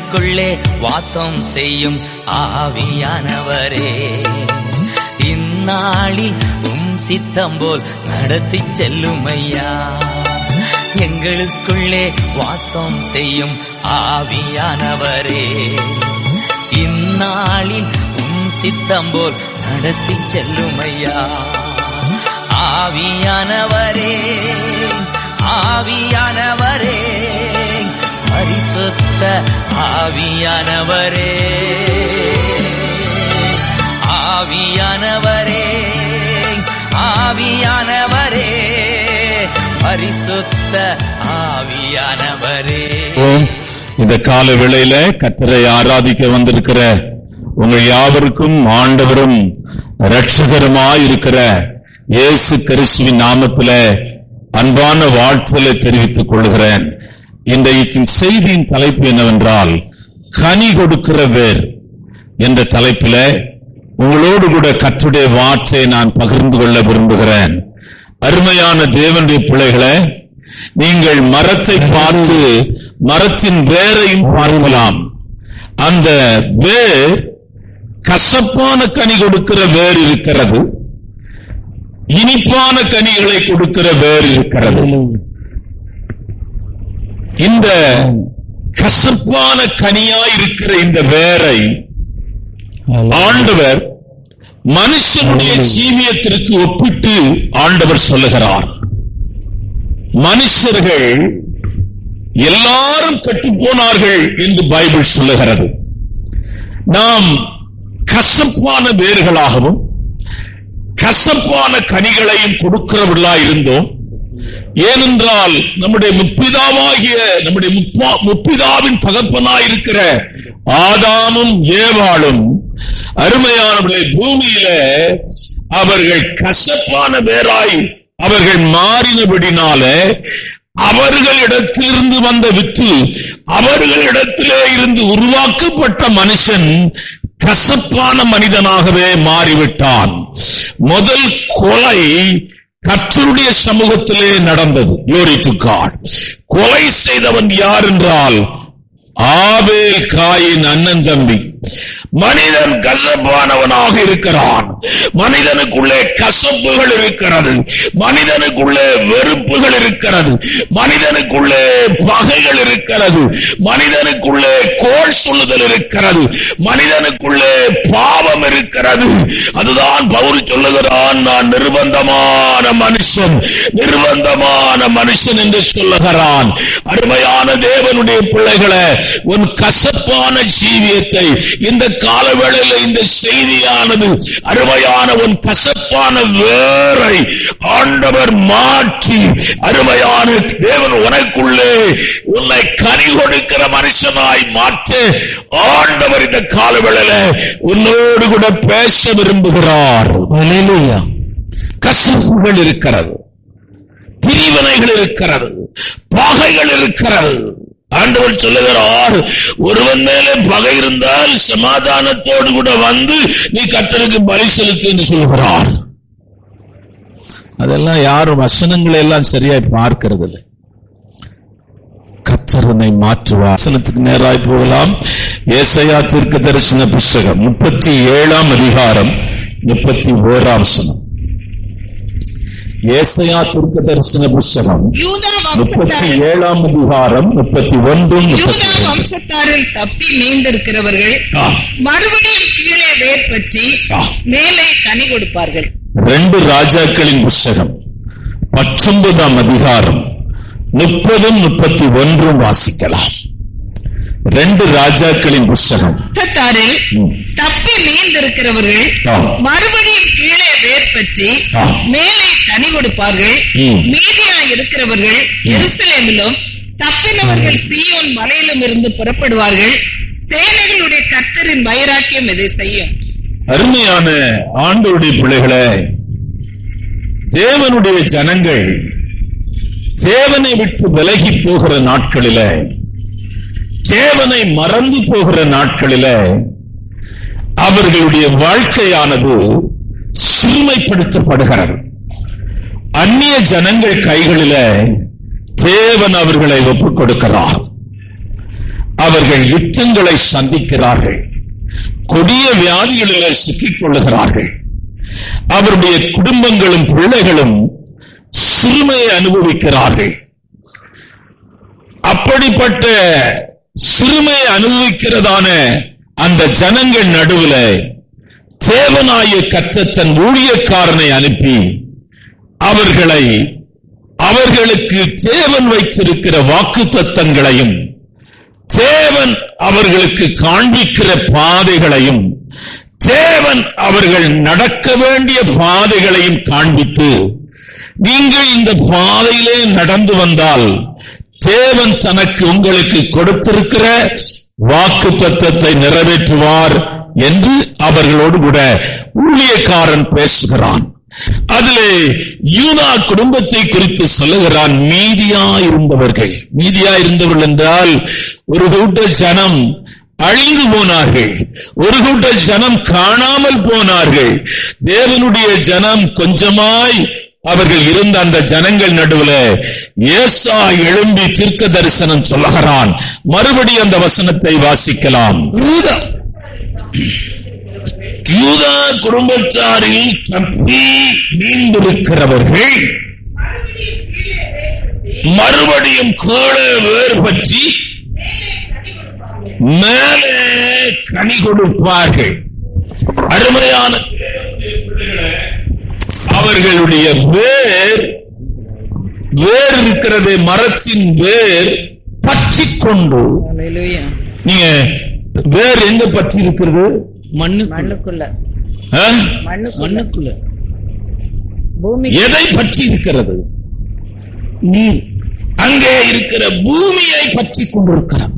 எங்களுக்குள்ளே வாசம் செய்யும் ஆவியானவரே, இந்நாளில் சித்தம் போல் நடத்தி செல்லும் ஐயா. எங்களுக்குள்ளே வாசம் செய்யும் ஆவியானவரே, இந்நாளில் சித்தம் போல் நடத்தி செல்லும் ஐயா. ஆவியானவரே, ஆவியானவரே, பரிசுத்த ஆவியானவரே, ஆவியானவரே, ஆவியானவரே, பரிசுத்த ஆவியானவரே. இந்த கால வேளையில கர்த்தரை ஆராதிக்க வந்திருக்கிற உங்கள் யாவருக்கும் ஆண்டவரும் இரட்சகருமாயிருக்கிற இயேசு கிறிஸ்துவின் நாமத்தில அன்பான வாழ்த்துதலை தெரிவித்துக் கொள்கிறேன். இன்றைக்கு செய்தியின் தலைப்பு என்னவென்றால், கனி கொடுக்கிற வேர் என்ற தலைப்பில உங்களோடு கூட கர்த்தருடைய வார்த்தையை நான் பகிர்ந்து கொள்ள விரும்புகிறேன். அருமையான தேவனுடைய பிள்ளைகளே, நீங்கள் மரத்தை பார்த்து மரத்தின் வேரையும் பார்க்கலாம். அந்த வேர் கசப்பான கனி கொடுக்கிற வேர் இருக்கிறது, இனிப்பான கனிகளை கொடுக்கிற வேர் இருக்கிறது. இந்த கசப்பான கனியாய் இருக்கிற இந்த வேரை ஆண்டவர் மனுஷனுடைய ஜீவியத்திற்கு ஒப்பிட்டு ஆண்டவர் சொல்லுகிறார். மனுஷர்கள் எல்லாரும் கெட்டுப்போனார்கள் என்று பைபிள் சொல்லுகிறது. நாம் கசப்பான வேர்களாகவும் கசப்பான கனிகளையும் கொடுக்கிறவர்களாய் இருந்தோம். ஏனென்றால் நம்முடைய முப்பிதாவின் தகப்பனாயிருக்கிற ஆதாமும் ஏவாளும் அருமையானவர்களை பூமியில அவர்கள் கசப்பான வேராய் அவர்கள் மாறினபடினால அவர்களிடத்திலிருந்து வந்த வித்து, அவர்களிடத்திலே இருந்து உருவாக்கப்பட்ட மனுஷன் கசப்பான மனிதனாகவே மாறிவிட்டான். முதல் கொலை கர்த்தருடைய சமூகத்திலே நடந்தது. Glory to God. கொலை செய்தவன் யார் என்றால் ஆபேல் காயின் அண்ணன் தம்பி. மனிதன் கசப்பானவனாக இருக்கிறான். மனிதனுக்குள்ளே கசப்புகள் இருக்கிறது, மனிதனுக்குள்ளே வெறுப்புகள் இருக்கிறது, மனிதனுக்குள்ளே பகைகள் இருக்கிறது, மனிதனுக்குள்ளே கோள் சொல்லுதல் இருக்கிறது, மனிதனுக்குள்ளே பாவம் இருக்கிறது. அதுதான் பவுல் சொல்லுகிறான், நான் நிர்பந்தமான மனுஷன் என்று சொல்லுகிறான். அருமையான தேவனுடைய பிள்ளைகளே, உன் கசப்பான ஜீவியத்தை இந்த காலவேளையில் இந்த செய்தியானது அருமையான உன் கசப்பான வேரை ஆண்டவர் மாற்றி அருமையான தேவன் உனக்குள்ளே உன்னை கனி கொடுக்கிற மனுஷனாய் மாற்ற ஆண்டவர் இந்த காலவேளையில் உன்னோடு கூட பேச விரும்புகிறார். கசப்புகள் இருக்கிறது, பிரிவினைகள் இருக்கிறது, பகைகள் இருக்கிறது. ஆண்டவர் சொல்லுகிறார், ஒருவன் மேலே பகை இருந்தால் சமாதானத்தோடு கூட வந்து நீ கர்த்தருக்கு பலி செலுத்து என்று சொல்கிறார். அதெல்லாம் யாரும் வசனங்களை எல்லாம் சரியாய் பார்க்கிறது இல்லை. கர்த்தரனை மாற்றுவார். வசனத்துக்கு நேராய் போகலாம். ஏசாயா தீர்க்கதரிசன புத்தகம் 37ஆம் அதிகாரம் 31ஆம் வசனம். ஏசாயா தீர்க்கதரிசன புத்தகம் 37ஆம் அதிகாரம் 31. யூதா வம்சத்தாரில் தப்பி மீந்திருக்கிறவர்கள் மறுபடியும் கீழே வேர் பற்றி மேலே கனி கொடுப்பார்கள். 2 ராஜாக்களின் புத்தகம் 19ஆம் அதிகாரம் 30-31 வாசிக்கலாம். 2 ராஜாக்களின் புத்தகம் தப்பி மீந்திருக்கிறவர்கள் மறுபடியும் கீழே வேர் பற்றி மேலே கனி கொடுப்பார்கள். மீதியா இருக்கிறவர்கள் எருசலேமிலும் தப்பினவர்கள் சீயோன் மலையிலும் இருந்து புறப்படுவார்கள். சேனைகளுடைய கர்த்தரின் வைராக்கியம் இதை செய்யும். அருமையான ஆண்டவருடைய பிள்ளைகளே, தேவனுடைய ஜனங்கள் தேவனை விட்டு விலகி போகிற நாட்களில, தேவனை மறந்து போகிற நாட்களில அவர்களுடைய வாழ்க்கையானது சிறுமைப்படுத்தப்படுகிறது. அந்நிய ஜனங்கள் கைகளில தேவன் அவர்களை ஒப்புக் கொடுக்கிறார். அவர்கள் யுத்தங்களை சந்திக்கிறார்கள், கொடிய வியாதிகளிலே சிக்கிக் கொள்ளுகிறார்கள். அவருடைய குடும்பங்களும் பிள்ளைகளும் சிறுமையை அனுபவிக்கிறார்கள். அப்படிப்பட்ட சிறுமையை அனுபவிக்கிறதான அந்த ஜனங்கள் நடுவில் தேவனாய கர்த்தர் தன் ஊழியக்காரனை அனுப்பி அவர்களுக்கு தேவன் வைத்திருக்கிற வாக்குத்தத்தங்களையும் தேவன் அவர்களுக்கு காண்பிக்கிற பாதைகளையும் தேவன் அவர்கள் நடக்க வேண்டிய பாதைகளையும் காண்பித்து, நீங்கள் இந்த பாதையிலே நடந்து வந்தால் தேவன் தனக்கு உங்களுக்கு கொடுத்திருக்கிற வாக்குத்தத்தத்தை நிறைவேற்றுவார் என்று அவர்களோடு கூட ஊழியக்காரன் பேசுகிறான். அதிலே யூதா குடும்பத்தை குறித்து சொல்லுகிறான். மீதியாயிருந்தவர்கள் என்றால் ஒரு கூட்ட ஜனம் அழிந்து போனார்கள், ஒரு கூட்ட ஜனம் காணாமல் போனார்கள். தேவனுடைய ஜனம் கொஞ்சமாய் அவர்கள் இருந்த அந்த ஜனங்கள் நடுவில் ஏசா எழும்பி தீர்க்க தரிசனம் சொல்லுகிறான். மறுபடி அந்த வசனத்தை வாசிக்கலாம். யூதா குடும்பத்தாரில் தப்பி நீண்டிருக்கிறவர்கள் மறுபடியும் கீழே வேர் பற்றி மேலே கனி கொடுப்பார்கள். அருமையான அவர்களுடைய வேர் இருக்கிறது, மரத்தின் வேர் பற்றி கொண்டு. நீங்க வேர் எங்க பற்றி இருக்கிறது? மண்ணுக்குள்ள. எதை பற்றி இருக்கிறது? நீர். அங்கே இருக்கிற பூமியை பற்றி கொண்டிருக்கிறது,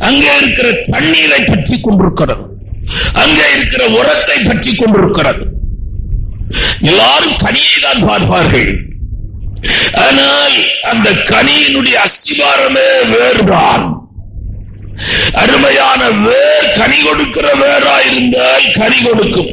அங்கே இருக்கிற தண்ணீரை பற்றி கொண்டிருக்கிறது, அங்கே இருக்கிற உரத்தை பற்றி கொண்டிருக்கிறது. எல்லாரும் கனியை தான் பார்ப்பார்கள், ஆனால் அந்த கனியினுடைய அஸ்திவாரமே வேறுதான். அருமையான வேர் கனி கொடுக்கிற வேறாயிருந்தால் கனி கொடுக்கும்.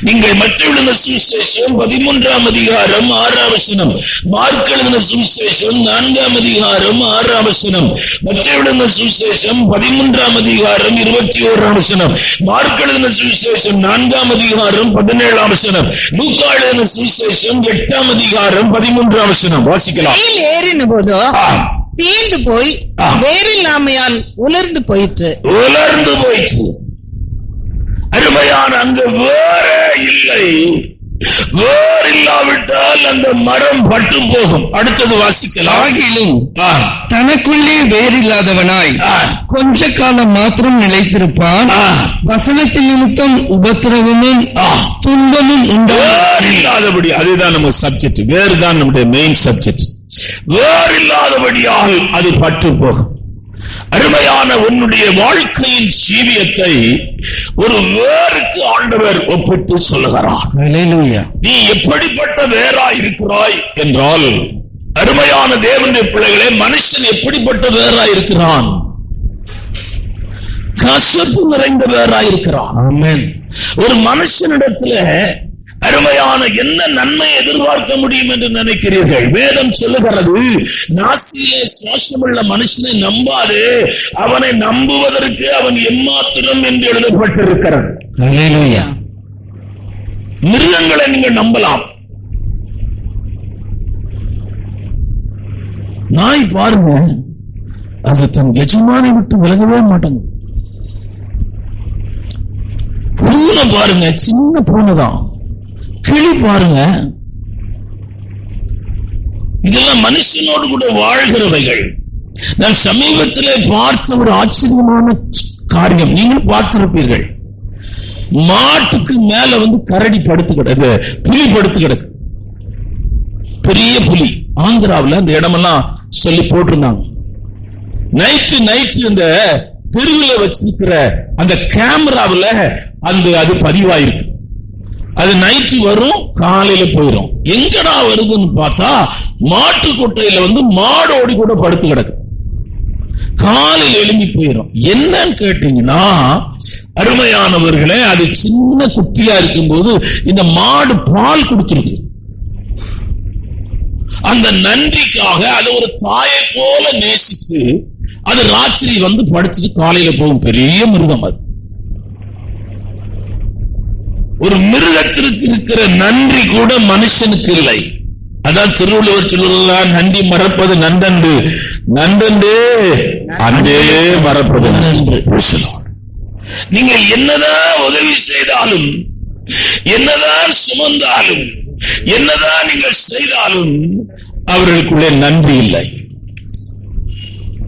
நீங்கள் மற்ற எழுதின சுவிசேஷம் 13ஆம் அதிகாரம் 6ஆம் வசனம், மார்க் எழுதின சுவிசேஷம் 4ஆம் அதிகாரம் 6ஆம் வசனம், மற்ற எழுதின சுவிசேஷம் 13ஆம் அதிகாரம் 21ஆம் வசனம், மார்க் எழுதின சுவிசேஷம் 4ஆம் அதிகாரம் 17ஆம் வசனம், லூக்கா எழுதின சுவிசேஷம் 8ஆம் அதிகாரம் 13ஆம் வசனம். வாசிக்கலாம். ஏறின போதோ தீர்ந்து போய் வேறில்லாமையால் உலர்ந்து போயிற்று. அருமையான அங்கு வேறே இல்லை. வேர் இல்லாவிட்டால் அந்த மரம் பட்டு போகும். அடுத்தது வாசிக்கலாம். ஆகிலும் தனக்குள்ளே வேறில்லாதவனாய் கொஞ்ச காலம் மாத்திரம் நிலைத்திருப்பான். வசனத்தின் நிமித்தம் உபத்திரவமும் துன்பமும் இல்லாதபடி. அதுதான் நம்ம சப்ஜெக்ட். வேறு தான் நம்முடைய மெயின் சப்ஜெக்ட். வேறு இல்லாதபடியால் அது பட்டு போகும். அருமையான உன்னுடைய வாழ்க்கையின் ஜீவியத்தை ஒரு வேருக்கு ஆண்டவர் ஒப்பிட்டு சொல்லுகிறார். நீ எப்படிப்பட்ட வேராய் இருக்கிறாய் என்றால், அருமையான தேவனுடைய பிள்ளைகளே, மனுஷன் எப்படிப்பட்ட வேராய் இருக்கிறான்? கசப்பு நிறைந்த வேராய் இருக்கிறான். ஒரு மனுஷனிடத்துல அருமையான என்ன நன்மை எதிர்பார்க்க முடியும் என்று நினைக்கிறீர்கள்? வேதம் சொல்லுகிறது, நாசியிலே சுவாசமுள்ள மனுஷனை நம்பாதே, அவனை நம்புவதற்கு அவன் எம்மாத்திரம் என்று எழுதப்பட்டிருக்கிறது. மிருகங்களை நீங்கள் நம்பலாம். நாய் பாருங்க, அது தன் எஜமானை விட்டு விலகவே மாட்டாங்க. பூனை பாருங்க, சின்ன பூனைதான். கிளி பாருங்க, இதெல்லாம் மனுஷனோடு கூட வாழ்கிறவைகள். நான் சமீபத்திலே பார்த்த ஒரு ஆச்சரியமான காரியம், நீங்கள் பார்த்திருப்பீர்கள். மாட்டுக்கு மேல கரடி படுத்து கிடக்கு, புலி படுத்து கிடக்கு. பெரிய புலி. ஆந்திராவில் அந்த இடமெல்லாம் சொல்லி போட்டிருந்தாங்க. நைட்டு இந்த தெருவில் வச்சிருக்கிற அந்த கேமராவில் அது பதிவாயிருக்கு. அது நைட்டு வரும், காலையில போயிடும். எங்கடா வருதுன்னு பார்த்தா மாட்டு கொட்டையில மாடோடி கூட படுத்து கிடக்கு. காலையில் எழும்பி போயிடும். என்னன்னு கேட்டீங்கன்னா, அருமையானவர்களே, அது சின்ன குட்டியா இருக்கும் போது இந்த மாடு பால் குடிச்சிருக்கு. அந்த நன்றிக்காக அது ஒரு தாயை போல நேசித்து அது ராத்திரி வந்து படுத்துட்டு காலையில போகும். பெரிய மிருகம் அது. ஒரு மிருகத்திற்கு இருக்கிற நன்றி கூட மனுஷனுக்கு இல்லை. அதான் திருவள்ளுவர் சொல்லுகிறார், நன்றி மறப்பது நன்றன்று, நன்றன்று அன்றே மறப்பது நன்று. நீங்கள் என்னதான் உதவி செய்தாலும், என்னதான் சுமந்தாலும், என்னதான் நீங்கள் செய்தாலும் அவர்களுக்குள்ளே நன்றி இல்லை.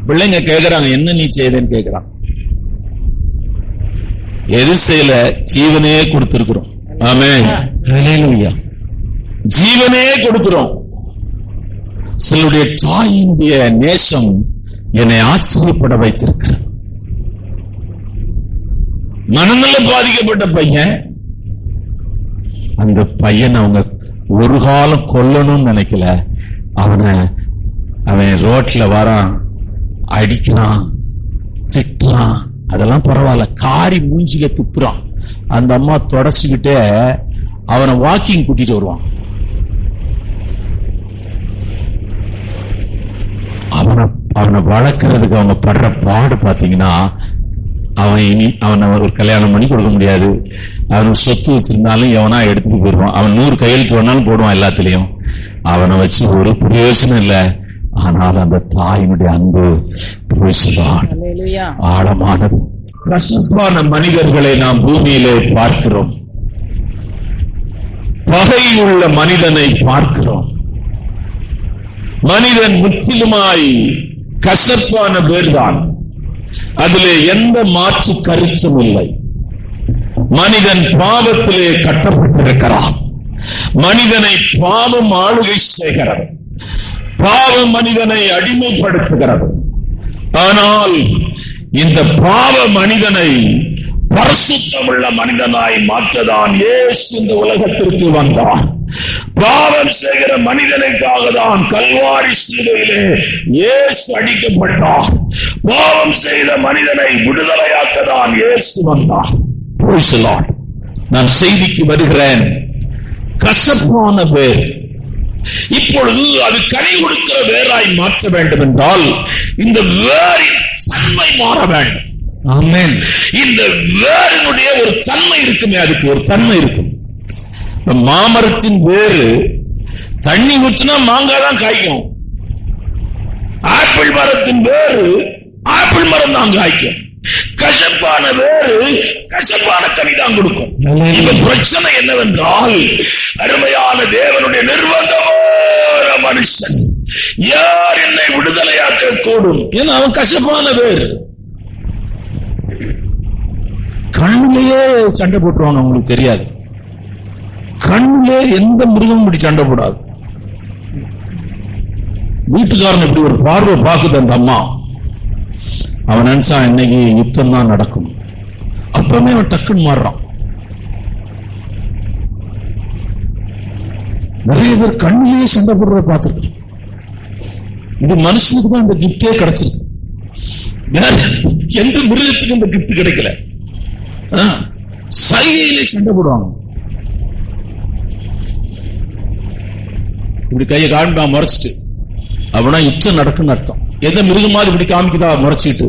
பிள்ளைங்க கேட்கிறாங்க, என்ன நீ செய்தேன்னு கேட்கிறான். எது செய்யல, ஜீவனே கொடுத்திருக்கிறோம். ஆமென், ஹல்லேலூயா. ஜீவனே கொடுக்கிறோம். சிலருடைய தாயினுடைய நேசம் என்னை ஆச்சரியப்பட வைத்திருக்கிறது. மனநல பாதிக்கப்பட்ட பையன், அந்த பையன் அவங்க ஒரு காலம் கொல்லணும்னு நினைக்கல. அவன் ரோட்ல வரான், அடிக்கிறான், திட்டுறான், அதெல்லாம் பரவாயில்ல. காரி மூஞ்சில துப்புறான். அந்த அம்மா தொடச்சுக்கிட்டே அவனை வாக்கிங் கூட்டிட்டு வருவான். அவனை வளர்க்கறதுக்கு அவங்க படுற பாடு பாத்தீங்கன்னா, அவனை ஒரு கல்யாணம் பண்ணி கொடுக்க முடியாது. அவனுக்கு சொத்து வச்சிருந்தாலும் எவனா எடுத்துட்டு போயிடுவான். அவன் 100 கையெழுத்து வேணாலும் போடுவான் எல்லாத்திலையும். அவனை வச்சு ஒரு பிரயோஜனம் இல்ல. ஆனால் அந்த தாயினுடைய அன்பு ஆழமானது. கசப்பான மனிதர்களை நாம் பூமியிலே பார்க்கிறோம். பகையுள்ள மனிதனை பார்க்கிறோம். மனிதன் முற்றிலுமாய் கசப்பான பேர்தான். அதிலே எந்த மாற்று கருத்தும் இல்லை. மனிதன் பாவத்திலே கட்டப்பட்டிருக்கிறான். மனிதனை பாவம் ஆளுகை செய்கிறது. பாவம் மனிதனை அடிமைப்படுத்துகிறது. ஆனால் இந்த பாவ மனிதனை பரிசுத்தமுள்ள மனிதனாய் மாற்றதான் இயேசு இந்த உலகத்திற்கு வந்தார். பாவம் செய்கிற மனிதனுக்காக தான் கல்வாரி சிலுவையிலே இயேசு அடிக்கப்பட்டார். பாவம் செய்த மனிதனை விடுதலையாக்கதான் இயேசு வந்தார். நான் செய்திக்கு வருகிறேன். கசப்பான வேர் இப்பொழுது அது கனி கொடுக்கிற வேராய் மாற்ற வேண்டும் என்றால் இந்த வேரின் தன்மை மாற வேண்டும். ஆமென். இந்த வேரினுடைய ஒரு தன்மை இருக்குமே, அதுக்கு ஒரு தன்மை இருக்கும். மாமரத்தின் வேறு தண்ணி ஊற்றினா மாங்காய் தான் காய்க்கும். ஆப்பிள் மரத்தின் வேறு ஆப்பிள் மரம் தான் காய்க்கும். கசப்பான வேறு கசப்பான கனிதான் கொடுக்கும். இந்த பிரச்சனை என்னவென்றால், அருமையான தேவனுடைய நிர்பந்தமான மனுஷன் யார் என்னை விடுதலையாக்க கூடும்? ஏன்னா அவன் கசப்பான வேறு. கண்ணிலேயே சண்டை போட்டுருவாங்க, உங்களுக்கு தெரியாது. கண்ணிலே எந்த மிருகமும் இப்படி சண்டை போடாது. வீட்டுக்காரன் இப்படி ஒரு பார்வை பார்க்குது அந்த அம்மா. அவன் நினைச்சா இன்னைக்கு யுத்தம் தான் நடக்கும். அப்பவே அவன் டக்குன்னு மாறுறான். நிறைய பேர் கண்ணிலேயே சண்டை போடுறத பார்த்திருக்கு. இது மனுஷனுக்கு தான் இந்த கிஃப்டே கிடைச்சிருக்கு. எந்த மிருகத்துக்கு இந்த கிஃப்ட் கிடைக்கல. சைகையிலே சண்டை போடுவாங்க. இப்படி கையை காண்பா முறைச்சிட்டு அப்படின்னா யுத்தம் நடக்குன்னு அர்த்தம். எந்த மிருகம் மாதிரி இப்படி காமிக்குதா முறைச்சிட்டு?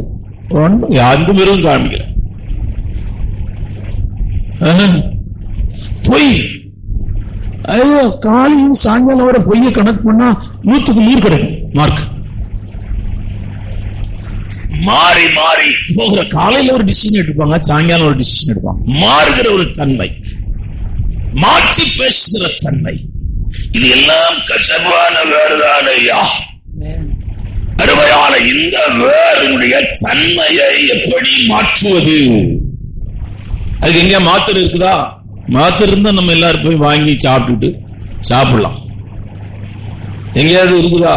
அந்த மிருகம் காமிக்கல. பொய். ஐயோ, காலையும் சாயங்காலம் வர பொய்ய கணக்கு பண்ணா 100க்கு 100 கிடைக்கும் மார்க். மாறி மாறி போகிற, காலையில ஒரு டிசிஷன் எடுப்பாங்க, சாயங்காலம் ஒரு டிசிஷன் எடுப்பாங்க. மாறுகிற ஒரு தன்மை, மாற்றி பேசுகிற தன்மை, இது எல்லாம் கசப்பான வேறுதான் ஐயா. அருமையான இந்த வேறுடைய தன்மையை எப்படி மாற்றுவது? அதுக்கு எங்க மாத்திரை இருக்குதா? மாத்திரை இருந்தா நம்ம எல்லாரும் போய் வாங்கி சாப்பிடலாம். எங்கேயாவது இருக்குதா?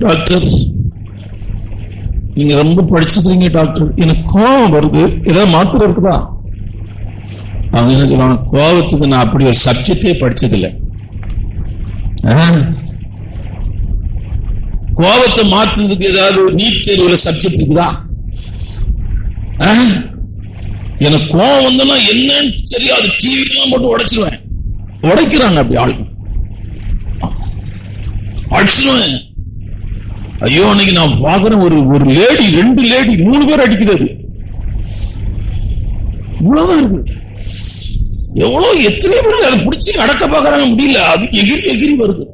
டாக்டர், நீங்க ரொம்ப படிச்சிருக்கீங்க டாக்டர், எனக்கு கோபம் வருது, ஏதாவது மாத்திரை இருக்குதா? அவங்க என்ன சொல்லுவாங்க, கோபத்துக்கு நான் அப்படி ஒரு சப்ஜெக்டே படிச்சதில்லை. கோபத்தை மாற்றுறதுக்கு ஏதாவது நீட் தேர்வுல சப்ஜெக்ட் இருக்குதா? எனக்கு கோபம் வந்தனா என்னன்னு தெரியாது, டிவி எல்லாம் போட்டு உடைச்சிருவேன். உடைக்கிறாங்க அப்படி ஆளுங்க, அடிச்சிருவேன். ஐயோ அன்னைக்கு நான் பாக்குறேன், ஒரு லேடி 2 லேடி 3 பேர் அடிக்குது. அது இவ்வளவுதான் இருக்கு. எவ்வளவு எத்தனை பேர் அதை பிடிச்சி அடக்க பாக்குறாங்க, முடியல. அதுக்கு எகிரி வருது.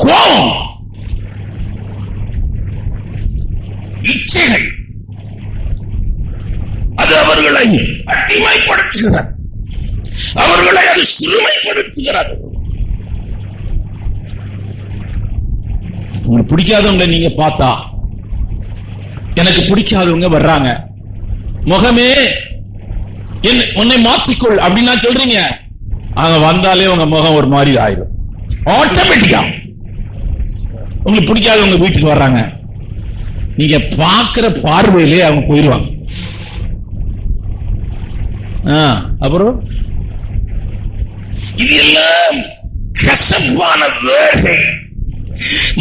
கோபம், இச்சைகள், அது அவர்களை அடிமைப்படுத்துகிறது, அவர்களை அது சிறுமைப்படுத்துகிறது. உங்களுக்கு பிடிக்காதவங்களை நீங்க பார்த்தா, எனக்கு பிடிக்காதவங்க வர்றாங்க, முகமே உன்னை மாற்றிக்கொள் அப்படின்னா சொல்றீங்க, அங்க வந்தாலே உங்க முகம் ஒரு மாதிரி ஆயிடும். ஆட்டோமேட்டிக்கா உங்களுக்கு பிடிக்காதவங்க வீட்டுக்கு வர்றாங்க, நீங்க பாக்குற பார்வையிலே அவங்க போயிடுவாங்க. அப்புறம் இது எல்லாம் கசப்பான வேலை.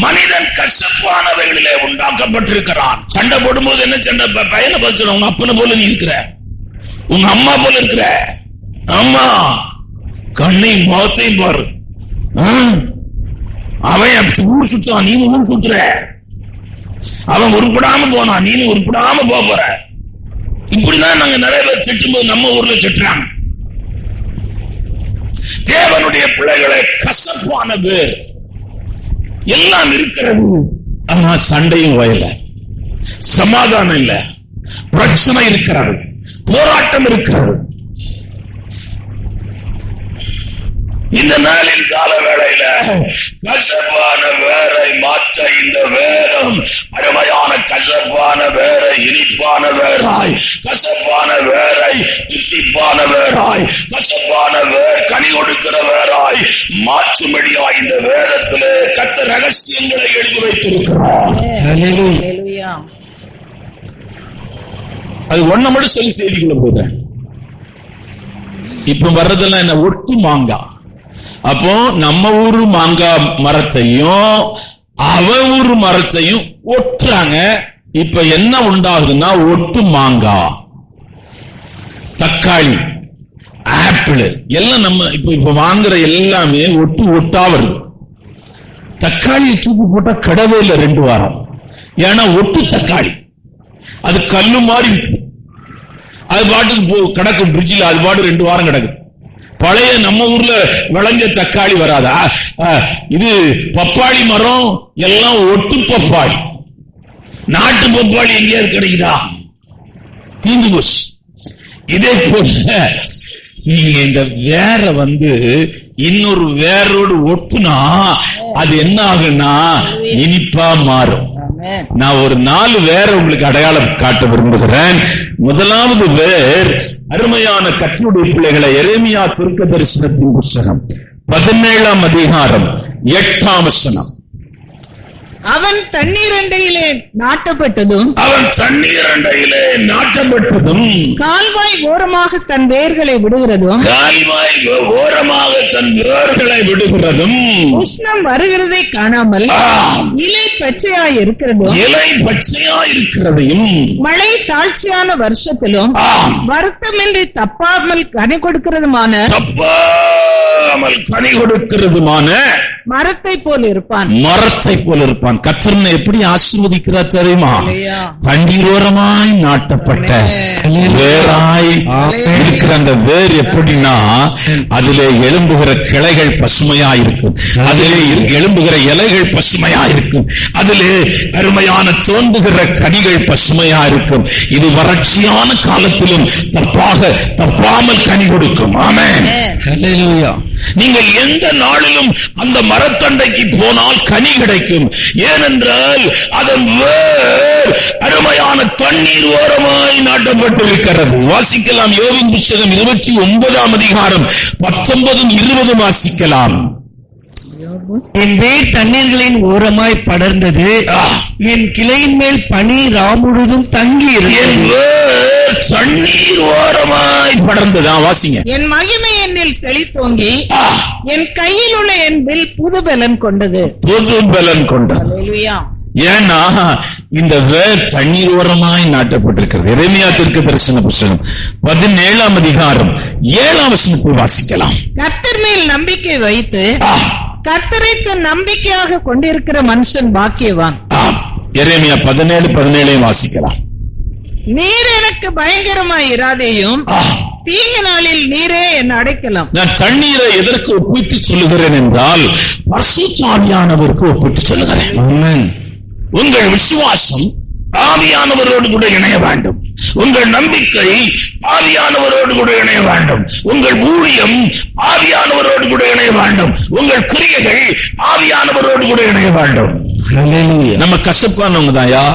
மனிதன் கசப்பானவைகளிலே உண்டாக்கப்பட்டிருக்கிறான். சண்டை போடும்போது என்ன சண்டை? பையனை பச்சுடும், உங்க அப்பனை போல நீ இருக்கிற, உங்க அம்மா போல இருக்கிற. அம்மா கண்ணையும் முகத்தையும் பாரு. அவன் ஊர் சுத்தான், நீ ஊர் சுத்துற. அவன் உருப்படாம போனா, நீ உருப்படாம போற. இப்படிதான் நாங்க நிறைய பேர் திட்டும்போது நம்ம ஊர்ல திட்டுறாங்க. தேவனுடைய பிள்ளைகளை கசப்பான பேர் எல்லாம் இருக்கிறது. ஆனா சண்டையும் வயல, சமாதானம் இல்ல, பிரச்சனை இருக்கிறது, போராட்டம் இருக்கிறது. இந்த நாளின் கால வேளையில கசப்பான வேரை மாற்ற இந்த வேரம் அருமையான கசப்பான வேரை இனிப்பான வேராய், கசப்பான வேரை தித்திப்பான வேராய், கசப்பான வேர் கனி கொடுக்கிற வேராய் மாற்றும்படியாய் இந்த வேதத்திலே கர்த்தர் ரகசியங்களை எழுதி வைத்திருக்கிறார். அது ஒண்ணு மட்டும் சொல்லி செய்திக்குள்ள போறேன். இப்ப வர்றதெல்லாம் என்ன? ஒட்டு மாங்காய். அப்போ நம்ம ஊரு மாங்காய் மரத்தையும் அவன் ஊரு மரத்தையும் ஒட்டுறாங்க. இப்ப என்ன உண்டாகுதுன்னா ஒட்டு மாங்காய், தக்காளி, ஆப்பிள் எல்லாம் நம்ம இப்ப வாங்குற எல்லாமே ஒட்டா வருது. தக்காளியை தூக்கு போட்டா கடவே இல்லை 2 வாரம். ஏன்னா ஒட்டு தக்காளி, அது கல்லு மாதிரி அது பாட்டுக்கு கிடக்கும் பிரிட்ஜில், அது பாட்டு 2 வாரம் கிடக்கு. பழைய நம்ம ஊர்ல விளைஞ்ச தக்காளி வராதா? இது பப்பாளி மரம் எல்லாம் ஒட்டு பப்பாளி. நாட்டு பப்பாளி எங்கேயாவது கிடைக்குதா? தீந்து போச்சு. இதே போல நீங்க இந்த வேற இன்னொரு வேரோடு ஒட்டுனா அது என்ன ஆகுன்னா இனிப்பா மாறும். நான் ஒரு 4 வேற உங்களுக்கு அடையாளம் காட்ட விரும்புகிறேன். முதலாவது வேர் அருமையான கர்த்தருடைய பிள்ளைகளை, எரேமியா தீர்க்க தரிசனத்தின் புத்தகம் 17ஆம் அதிகாரம் 8ஆம் வசனம். அவன் தண்ணீர் அண்டையிலே நாட்டப்பட்டதும் கால்வாய் ஓரமாக தன் வேர்களை விடுகிறதும் உஷ்ணம் வருகிறதை காணாமல் இலை பச்சையாய் இருக்கிறதையும் மழை தாழ்ச்சியான வருஷத்திலும் வருத்தமின்றி தப்பாமல் கனி கொடுக்கிறதுமான மரத்தை போல் இருப்பான். கர்த்தர் எப்படி ஆசீர்வதிக்கிறார் தெரியுமா? தண்ணீரோரமாய் நாட்டப்பட்ட வேராய் இருக்கிற அந்த வேர் எப்படின்னா அதிலே எழும்புகிற கிளைகள் பசுமையா இருக்கும், அதிலே எழும்புகிற இலைகள் பசுமையா இருக்கும், அதிலே அருமையான தோன்றுகிற கனிகள் பசுமையா இருக்கும். இது வறட்சியான காலத்திலும் தப்பாமல் கனி கொடுக்கும். ஆமென். நீங்கள் எந்த நாளிலும் அந்த மரத்தண்டைக்கு போனால் கனி கிடைக்கும். ஏனென்றால் அதன் வேர் அருமையான தண்ணீர் ஓரமாய் நாட்டப்பட்டிருக்கிறது. வாசிக்கலாம், யோவின் புத்தகம் 29ஆம் அதிகாரம் 19-20 வாசிக்கலாம். என் வேர் தண்ணீர்களின் ஓரமாய் படர்ந்தது, என் கிளையின் மேல் பனி ராமுழுதும் தங்கி இருந்தது. தண்ணீர் ஓரமாய் படர்ந்தது. வாசிங்க. என் மகிமை என்னில் செழித்தோங்கி என் கையில் உள்ள என் வில் புதுபலன் கொண்டது. ஏன்னா இந்த வேர் தண்ணீர் ஓரமாய் நாட்டப்பட்டிருக்கிறது. எரேமியா தீர்க்க தரிசன புத்தகம் 17ஆம் அதிகாரம் 7ஆம் வசனத்தை வாசிக்கலாம். கர்த்தர் மேல் நம்பிக்கை வைத்து கர்த்தரை தன் நம்பிக்கையாக கொண்டிருக்கிற மனுஷன் பாக்கியவான். எரேமியா 17:17 வாசிக்கலாம். நீர் எனக்கு பயங்கரமாய் இராதேயும், தீங்கு நாளில் நீரே என் அடைக்கலாம். நான் தண்ணீரை எதற்கு ஒப்பிட்டு சொல்லுகிறேன் என்றால் பரிசுத்த ஆவியானவருக்கு ஒப்பிட்டு சொல்லுகிறேன். உங்கள் விசுவாசம் ஆவியானவரோடு கூட இணைய வேண்டும். உங்கள் நம்பிக்கை ஆவியானவரோடு கூட இணைய வேண்டும். உங்கள் ஊழியம் ஆவியானவரோடு கூட இணைய வேண்டும். உங்கள் கிரியைகள் ஆவியானவரோடு கூட இணைய வேண்டும். நம்ம கசப்பானவங்க தாயா,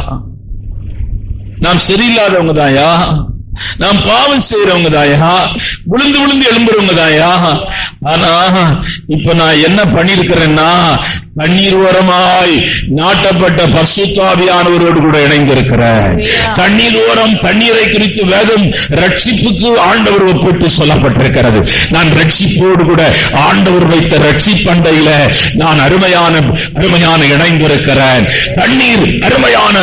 நாம் சரியில்லாதவங்க தாயா, நாம் பாவம் செய்யறவங்க தாயா, விழுந்து விழுந்து எழும்புறவங்க தாயா. ஆனா இப்ப நான் என்ன பண்ணிருக்கிறேன்னா, தண்ணீர் ஓரமாய் நாட்டப்பட்ட பரிசுத்த ஆவியானவரோடு கூட இணைந்திருக்கிறேன். தண்ணீர் ஓரம், தண்ணீரை குறித்து வேதம் ரட்சிப்புக்கு ஆண்டவர் ஒப்பிட்டு சொல்லப்பட்டிருக்கிறது. நான் ரட்சிப்போடு கூட ஆண்டவர் வைத்த ரட்சிப்பண்டையில நான் அருமையான இணைந்திருக்கிறேன். தண்ணீர் அருமையான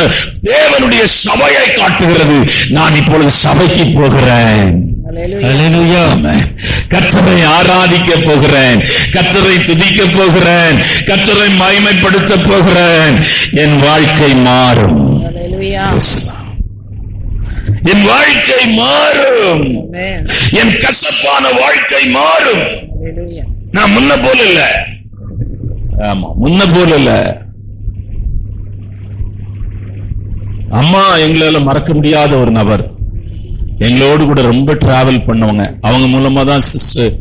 தேவனுடைய சபையை காட்டுகிறது. நான் இப்பொழுது சபைக்கு போகிறேன். கர்த்தரை ஆராதிக்க போகிறேன், கர்த்தரை துதிக்க போகிறேன், கர்த்தரை மகிமைப்படுத்த போகிறேன். என் வாழ்க்கை மாறும், என் வாழ்க்கை மாறும், என் கசப்பான வாழ்க்கை மாறும். நான் முன்ன போல இல்ல. ஆமா, முன்ன போல இல்ல. அம்மா எங்களால மறக்க முடியாத ஒரு நபர், எங்களோடு கூட ரொம்ப டிராவல் பண்ணவங்க. அவங்க மூலமா தான் சிஸ்டர்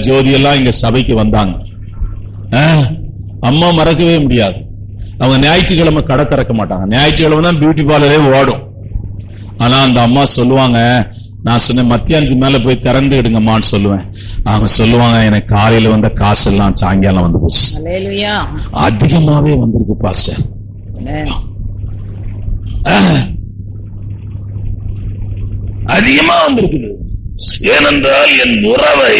ஜோதி எல்லாம் இங்க சபைக்கு வந்தாங்க. அம்மா மறக்கவே முடியாது. அவங்க ஞாயிற்றுக்கிழமை கடை திறக்க மாட்டாங்க. ஞாயிற்றுக்கிழமை தான் பியூட்டி பார்லரே ஓடும். ஆனா அந்த அம்மா சொல்லுவாங்க, நான் சொன்னேன் மத்தியானத்துக்கு மேல போய் திறந்து எடுங்கம்மான்னு சொல்லுவேன். அவங்க சொல்லுவாங்க, எனக்கு காலையில வந்த காசு எல்லாம் சாயங்காலம் வந்து போச்சு, அதிகமாவே வந்திருக்கு பாஸ்டர். அதிகமா வந்திருக்குது. ஏனென்றால் என் உறவை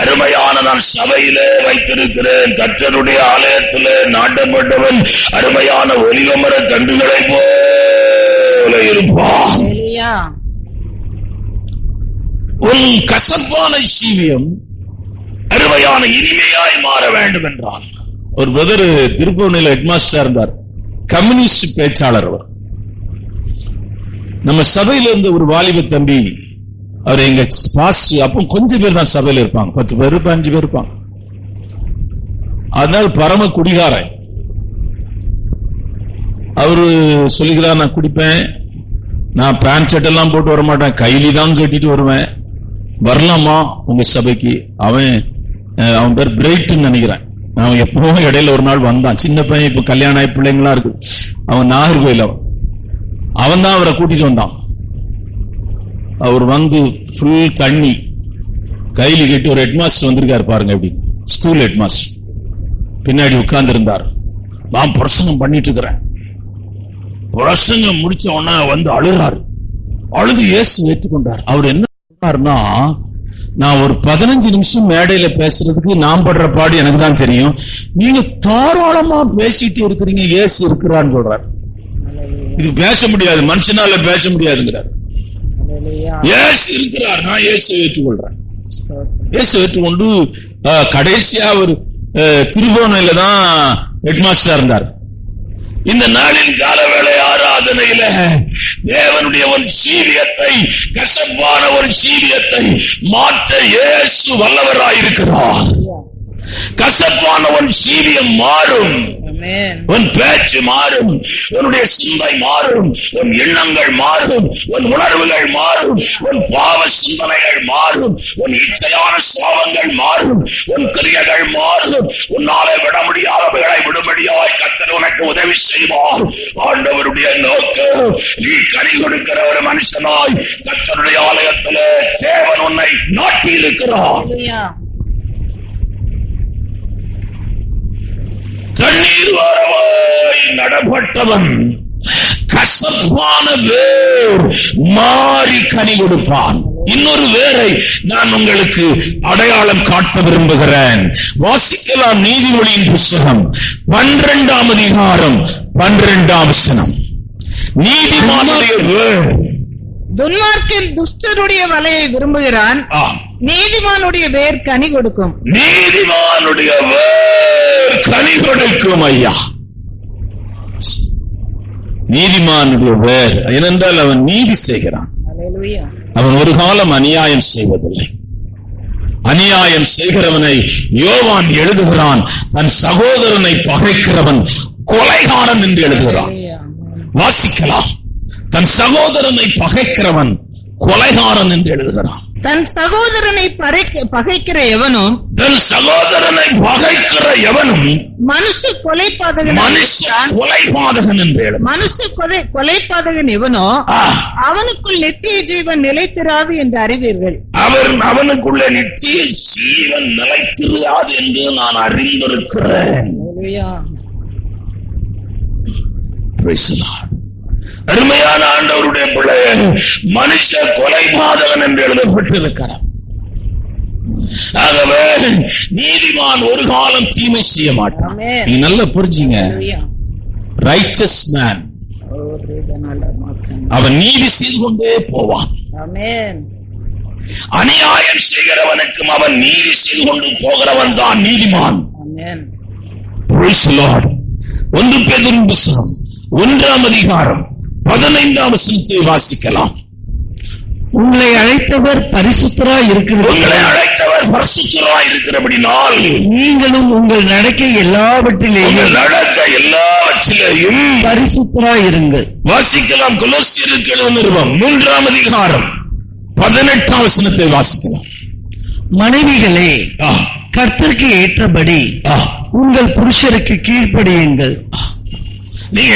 அருமையான நான் சபையிலே வைத்திருக்கிறேன். கர்த்தருடைய ஆலயத்திலே நாட்டப்பட்டவன் அருமையான ஒலிவமர தண்டுகளை போல இருப்பான். உன் கசப்பான ஜீவியம் அருமையான இனிமையாய் மாற வேண்டும் என்றால், ஒரு பிரதர் திருப்பூர்ல ஹெட்மாஸ்டர் இருந்தார், கம்யூனிஸ்ட் பேச்சாளர். அவர் நம்ம சபையில இருந்த ஒரு வாலிப தம்பி, அவர் எங்க பாஸ். அப்போ கொஞ்சம் பேர் தான் சபையில இருப்பாங்க, 10 பேர் 5 பேர் இருப்பாங்க. அதனால பரம குடிகாரன். அவரு சொல்லிக்கிறார், நான் குடிப்பேன், நான் பேண்ட் ஷர்ட் எல்லாம் போட்டு வர மாட்டேன், கைலி தான் கட்டிட்டு வருவேன், வரலாமா உங்க சபைக்கு? அவன் பேர் பிரைட்னு நினைக்கிறேன். அவன் எப்பவும் இடையில ஒரு நாள் வந்தான். சின்ன பையன், இப்ப கல்யாணம் ஆகி பிள்ளைங்களா இருக்கு. அவன் நாகர்கோயில், அவன் தான் அவரை கூட்டிட்டு வந்தான். அவர் வந்து ஃபுல் தண்ணி கையில் கட்டி, ஒரு ஹெட்மாஸ்டர் வந்திருக்காரு பாருங்க, எப்படி ஸ்கூல் ஹெட்மாஸ்டர் பின்னாடி உட்கார்ந்து இருந்தார். நான் பிரசங்கம் பண்ணிட்டு இருக்கிறேன். பிரசங்கம் முடிச்ச உடனே வந்து அழுறாரு. அழுது இயேசு ஏற்றுக்கொண்டார். அவர் என்ன சொன்னார்னா, நான் ஒரு 15 நிமிஷம் மேடையில பேசுறதுக்கு நான் படுற பாடு எனக்கு தான் தெரியும், நீங்க தாராளமா பேசிட்டு இருக்கிறீங்க, இயேசு இருக்கிறான்னு சொல்றார். இது பேச முடியாது, மனுஷனால பேச முடியாதுங்கிறார். இயேசு இருக்கிறார், நான் இயேசு ஏற்றுக்கொள்றேன். இயேசு ஏற்றுக்கொண்டு கடைசியா ஒரு திருவோணையில தான் ஹெட்மாஸ்டர் இருந்தார். இந்த நாளின் காலவேளை ஆராதனையில தேவனுடைய ஒரு ஜீவியத்தை, கசப்பான ஒரு ஜீவியத்தை மாற்ற இயேசு வல்லவராயிருக்கிறார். கசப்பான ஒரு ஜீவியம் மாறும், உன் பேச்சு மாறும், உன்னுடைய சிந்தை மாறும், உன் எண்ணங்கள் மாறும், உன் உணர்வுகள் மாறும், உன் பாவ சிந்தனைகள் மாறும், உன் இச்சையான சுவாபங்கள் மாறும், உன் கிரியைகள் மாறும். உன்னாலே விட முடியாதவைகளை விடுபடியாய் கர்த்தர் உனக்கு உதவி செய்வார். ஆண்டவருடைய நோக்கு, நீ கனி கொடுக்கிற ஒரு மனுஷனாய் கர்த்தருடைய ஆலயத்திலே தேவன் உன்னை நாட்டி இருக்கிறார். தண்ணீர் வாரமாய் நடப்பட்டவன் கசப்பான வேர் மாறி கனி கொடுப்பான். இன்னொரு வேரை நான் உங்களுக்கு அடையாளம் காட்ட விரும்புகிறேன். வாசிக்கலாம் நீதிமொழியின் புஸ்தகம் 12ஆம் அதிகாரம் 12ஆம் வசனம். நீதிமானுடைய வேர். துன்மார்க்கன் துஷ்டருடைய வலையை விரும்புகிறான், நீதிமானுடைய வேர் கனி கொடுக்கும். நீதிமானுடைய வேர் கனி கொடுக்கும். ஐயா, நீதிமானுடைய வேர் ஏனென்றால் அவன் நீதி செய்கிறான். அவன் ஒரு காலம் அநியாயம் செய்வதில்லை. அநியாயம் செய்கிறவனை யோவான் எழுதுகிறான், தன் சகோதரனை பகைக்கிறவன் கொலைகாரன் என்று எழுதுகிறான். வாசிக்கலாம். தன் சகோதரனை பகைக்கிறவன் கொலைகாரன் என்று எழுதுகிறான். தன் சகோதரனை பகைக்கிற எவனும் மனுஷ கொலைபாதகன் என்று எழுது. மனுஷ கொலைபாதகன் எவனோ அவனுக்குள் நித்திய ஜீவன் நிலைத்திராது என்று அறிவீர்கள். அவனுக்குள்ள நித்திய ஜீவன் நிலைத்திராது என்று நான் அறிந்திருக்கிறேன். அருமையான ஆண்டவருடைய பிள்ளை, மனுஷ கொலைபாதகன் என்று எழுதப்பட்டிருக்கிறார். ஆகவே நீதிமான் ஒரு காலம் தீமை செய்ய மாட்டான். நீங்க நல்லா புரிஞ்சுங்க. ரைச்சஸ் மேன், அவன் நீதி செய்து கொண்டே போவான். அநியாயம் செய்கிறவனுக்கும் அவன் நீதி செய்து கொண்டு போகிறவன் தான் நீதிமான். 1 பேதுரு புத்தகம் 1ஆம் அதிகாரம் 15ஆம் வசனத்தை வாசிக்கலாம். உங்களை அழைத்தவர் பரிசுத்தராய் இருக்கிறபடினால் நீங்களும் உங்கள் நடக்க எல்லாவற்றிலேயும் பரிசுத்தராய் இருங்கள். வாசிக்கலாம். கொலோசியருக்கு எழுதின நிருபம் 3ஆம் அதிகாரம் 18ஆம் வசனத்தை வாசிக்கலாம். மனைவிகளே, கர்த்தருக்கு ஏற்றபடி உங்கள் புருஷருக்கு கீழ்ப்படியுங்கள். நீங்க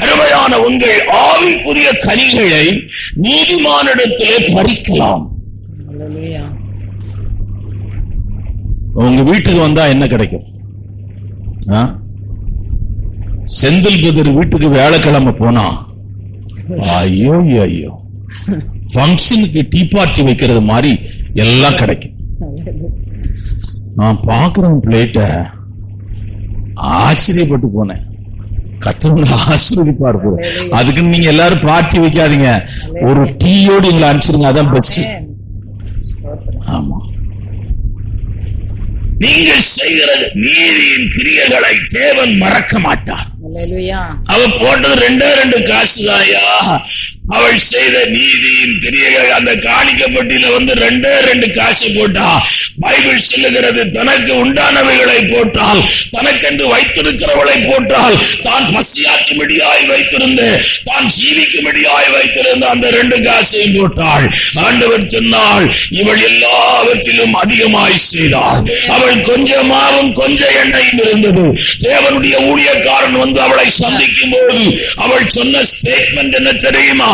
அருமையான உங்கள் ஆவிக்குரிய கனிகளை நீதிமானிடத்திலே பறிக்கலாம். உங்க வீட்டுக்கு வந்தா என்ன கிடைக்கும்? செந்தில் பிரதர் வீட்டுக்கு வேலைக்கிழமை போனா ஐயோ ஐயோ பங்கனுக்கு டீ பார்ட்டி வைக்கிறது மாதிரி எல்லாம் கிடைக்கும். நான் பாக்குறேன் பிளேட்ட, ஆச்சரியப்பட்டு போனேன். கத்தவங்களை ஆசீர்வதிப்பா இருக்கும். அதுக்குன்னு நீங்க எல்லாரும் பார்ட்டி வைக்காதீங்க, ஒரு டீயோடு எங்களை அனுப்பிச்சிருங்க, அதான் பெஸ்ட். ஆமா, நீங்கள் செய்கிற நீதியின் கிரியைகளை தேவன் மறக்க மாட்டார். அவ போட்டது 2 காசுதாயா. அவள் செய்த நீதியின் கிரியைகள் அந்த காணிக்கப்பட்டியில 2 காசு போட்டா. பைபிள் சொல்லுகிறது, தனக்கு உண்டானவைகளை போட்டால், தனக்கென்று வைத்திருக்கிறவளை போட்டால், தான் பசியாற்றும்படியாய் வைத்திருந்த, தான் ஜீவிக்கும்படியாய் வைத்திருந்த அந்த 2 காசையும் போட்டாள். ஆண்டவர் சொன்னாள், இவள் எல்லாவற்றிலும் அதிகமாய் செய்தாள். அவள் கொஞ்சமாவும் கொஞ்ச எண்ணெயும் இருந்தது. தேவனுடைய ஊழியக்காரன் வந்து அவளை சந்திக்கும் போது அவள் சொன்ன ஸ்டேட்மெண்ட் என்ன தெரியுமா?